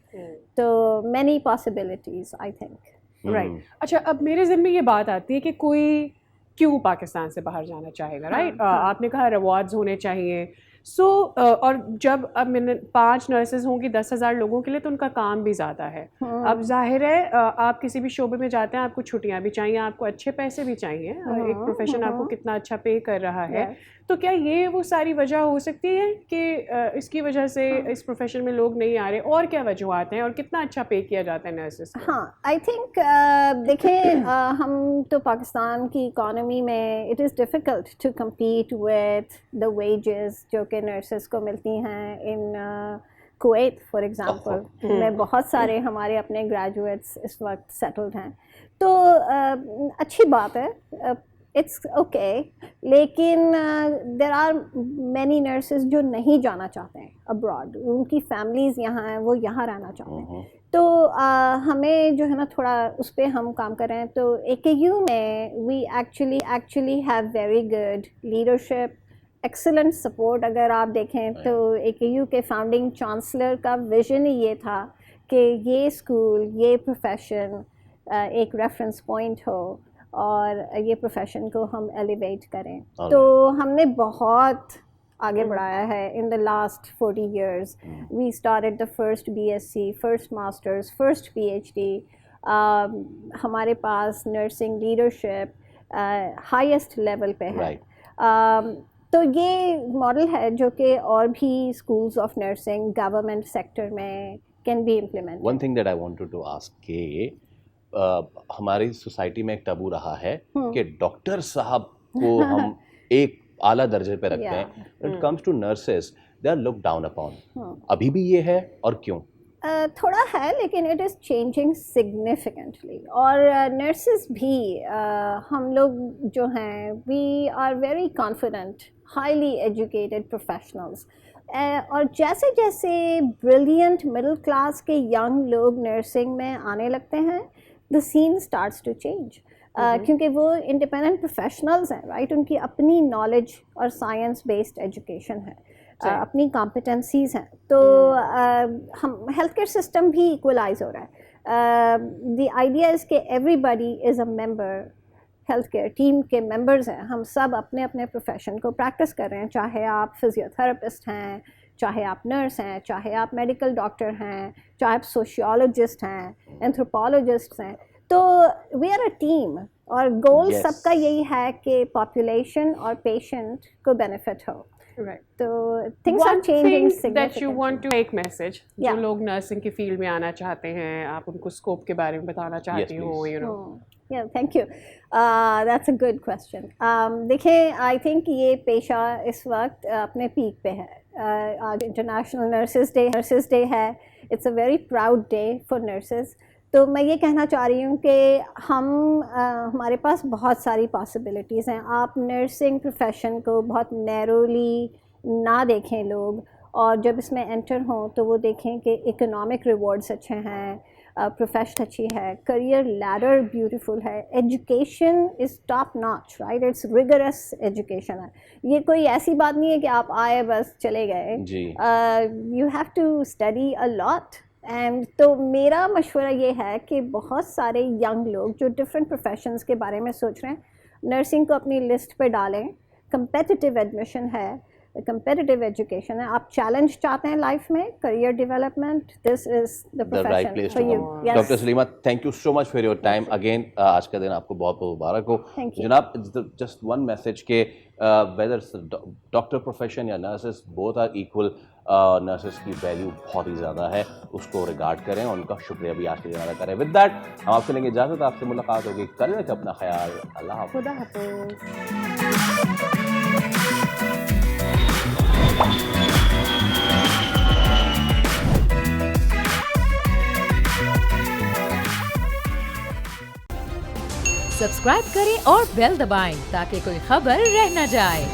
तो many possibilities I think, right. अच्छा, अब मेरे ज़हन में ये बात आती है कि कोई क्यों पाकिस्तान से बाहर जाना चाहेगा, राइट। आपने कहा रिवॉर्ड्स होने चाहिए, और जब अब मैंने 5 नर्सेज होंगी 10,000 लोगों के लिए, तो उनका काम भी ज़्यादा है। अब जाहिर है आप किसी भी शोबे में जाते हैं, आपको छुट्टियां भी चाहिए, आपको अच्छे पैसे भी चाहिए। एक प्रोफेशन आपको कितना अच्छा पे कर रहा है, तो क्या ये वो सारी वजह हो सकती है कि इसकी वजह से इस प्रोफेशन में लोग नहीं आ रहे? और क्या वजूहत हैं, और कितना अच्छा पे किया जाता है नर्सेज को? हाँ, आई थिंक देखें, हम तो पाकिस्तान की इकॉनमी में it is difficult to compete with the wages जो कि नर्सेस को मिलती हैं इन कुवैत फॉर एग्जांपल में बहुत सारे हमारे अपने ग्रेजुएट्स इस वक्त सेटल्ड हैं, तो अच्छी बात है, इट्स ओके, लेकिन देर आर मैनी नर्सेज जो नहीं जाना चाहते हैं अब्रॉड, उनकी फैमिलीज़ यहाँ हैं, वो यहाँ रहना चाहते हैं। तो हमें जो है ना थोड़ा उस पर हम काम कर रहे हैं। तो AKU में we actually have very good leadership, excellent support. अगर आप देखें तो AKU के फाउंडिंग चांसलर का विजन ही ये था कि ये स्कूल, ये प्रोफेशन एक रेफरेंस पॉइंट हो और ये प्रोफेशन को हम एलिवेट करें। तो हमने बहुत आगे बढ़ाया है in the last 40 years। We started the first BSc, first masters, first PhD। हमारे पास नर्सिंग लीडरशिप हाईएस्ट लेवल पे है। तो ये मॉडल है जो कि और भी schools of nursing government sector में can be implemented. One thing that I wanted to ask के हमारी सोसाइटी में एक टबू रहा है कि डॉक्टर साहब को हम एक आला दर्जे पे रखते हैं। It comes to nurses, they are looked down upon. अभी भी ये है और क्यों? थोड़ा है, लेकिन इट इज़ चेंजिंग सिग्निफिकेंटली। और नर्सेस भी हम लोग जो हैं we are very confident, highly educated professionals. और जैसे जैसे ब्रिलियंट मिडिल क्लास के यंग लोग नर्सिंग में आने लगते हैं, the scene starts to change, क्योंकि वो इंडिपेंडेंट प्रोफेशनल्स हैं, राइट? उनकी अपनी नॉलेज और साइंस बेस्ड एजुकेशन है, अपनी कॉम्पिटेंसीज़ हैं। तो हम हेल्थ केयर सिस्टम भी इक्वलाइज हो रहा है। द आइडिया इज़ कि everybody is a member, health care team के मेंबर्स हैं। हम सब अपने अपने प्रोफेशन को प्रैक्टिस कर रहे हैं, चाहे आप फिजियोथेरेपिस्ट हैं, चाहे आप नर्स हैं, चाहे आप मेडिकल डॉक्टर हैं, चाहे आप सोशियोलॉजिस्ट हैं, एंथ्रोपोलॉजिस्ट हैं। तो वी आर अ टीम और गोल सबका यही है कि पॉपुलेशन और पेशेंट को बेनिफिट हो। Right. तो things are changing that you want to make message, Yeah. जो लोग नर्सिंग की फील्ड में आना चाहते हैं, आप उनको स्कोप के बारे में बताना चाहती हो, you know? Yeah, thank you. That's a good question. देखिए, I think ये पेशा इस वक्त अपने पीक पे है। आज इंटरनेशनल नर्सेस डे है। It's a very proud day for nurses. तो मैं ये कहना चाह रही हूँ कि हमारे पास बहुत सारी पॉसिबिलिटीज़ हैं। आप नर्सिंग प्रोफेशन को बहुत नैरोली ना देखें लोग, और जब इसमें एंटर हों तो वो देखें कि इकोनॉमिक रिवॉर्ड्स अच्छे हैं, प्रोफेशन अच्छी है, करियर लैडर ब्यूटीफुल है, education is top notch, right? It's rigorous education है। ये कोई ऐसी बात नहीं है कि आप आए बस चले गए। You have to study a lot. And तो मेरा मशवरा ये है कि बहुत सारे यंग लोग जो डिफरेंट प्रोफेशंस के बारे में सोच रहे हैं, नर्सिंग को अपनी लिस्ट पे डालें। कंपेटिटिव एडमिशन है, कंपेटिटिव एजुकेशन है। आप चैलेंज चाहते हैं लाइफ में, career development, this is the profession for you. Doctor Salima, thank you so much for your time again. आज का दिन आपको बहुत बहुत मुबारक हो जनाब। जस्ट वन मैसेज के वेदर डॉक्टर प्रोफेशन या nurses both are equal, nurses की वैल्यू बहुत ही ज़्यादा है, उसको रिगार्ड करें और उनका शुक्रिया भी आज के दिन अदा करें। विद दैट हम आपसे लेंगे इजाज़त, आपसे मुलाकात होगी कल। रखें अपना ख्याल, अल्लाह हाफ़िज़। खुदा हाफ़िज़। सब्सक्राइब करें और बेल दबाएं ताकि कोई खबर रह न जाए।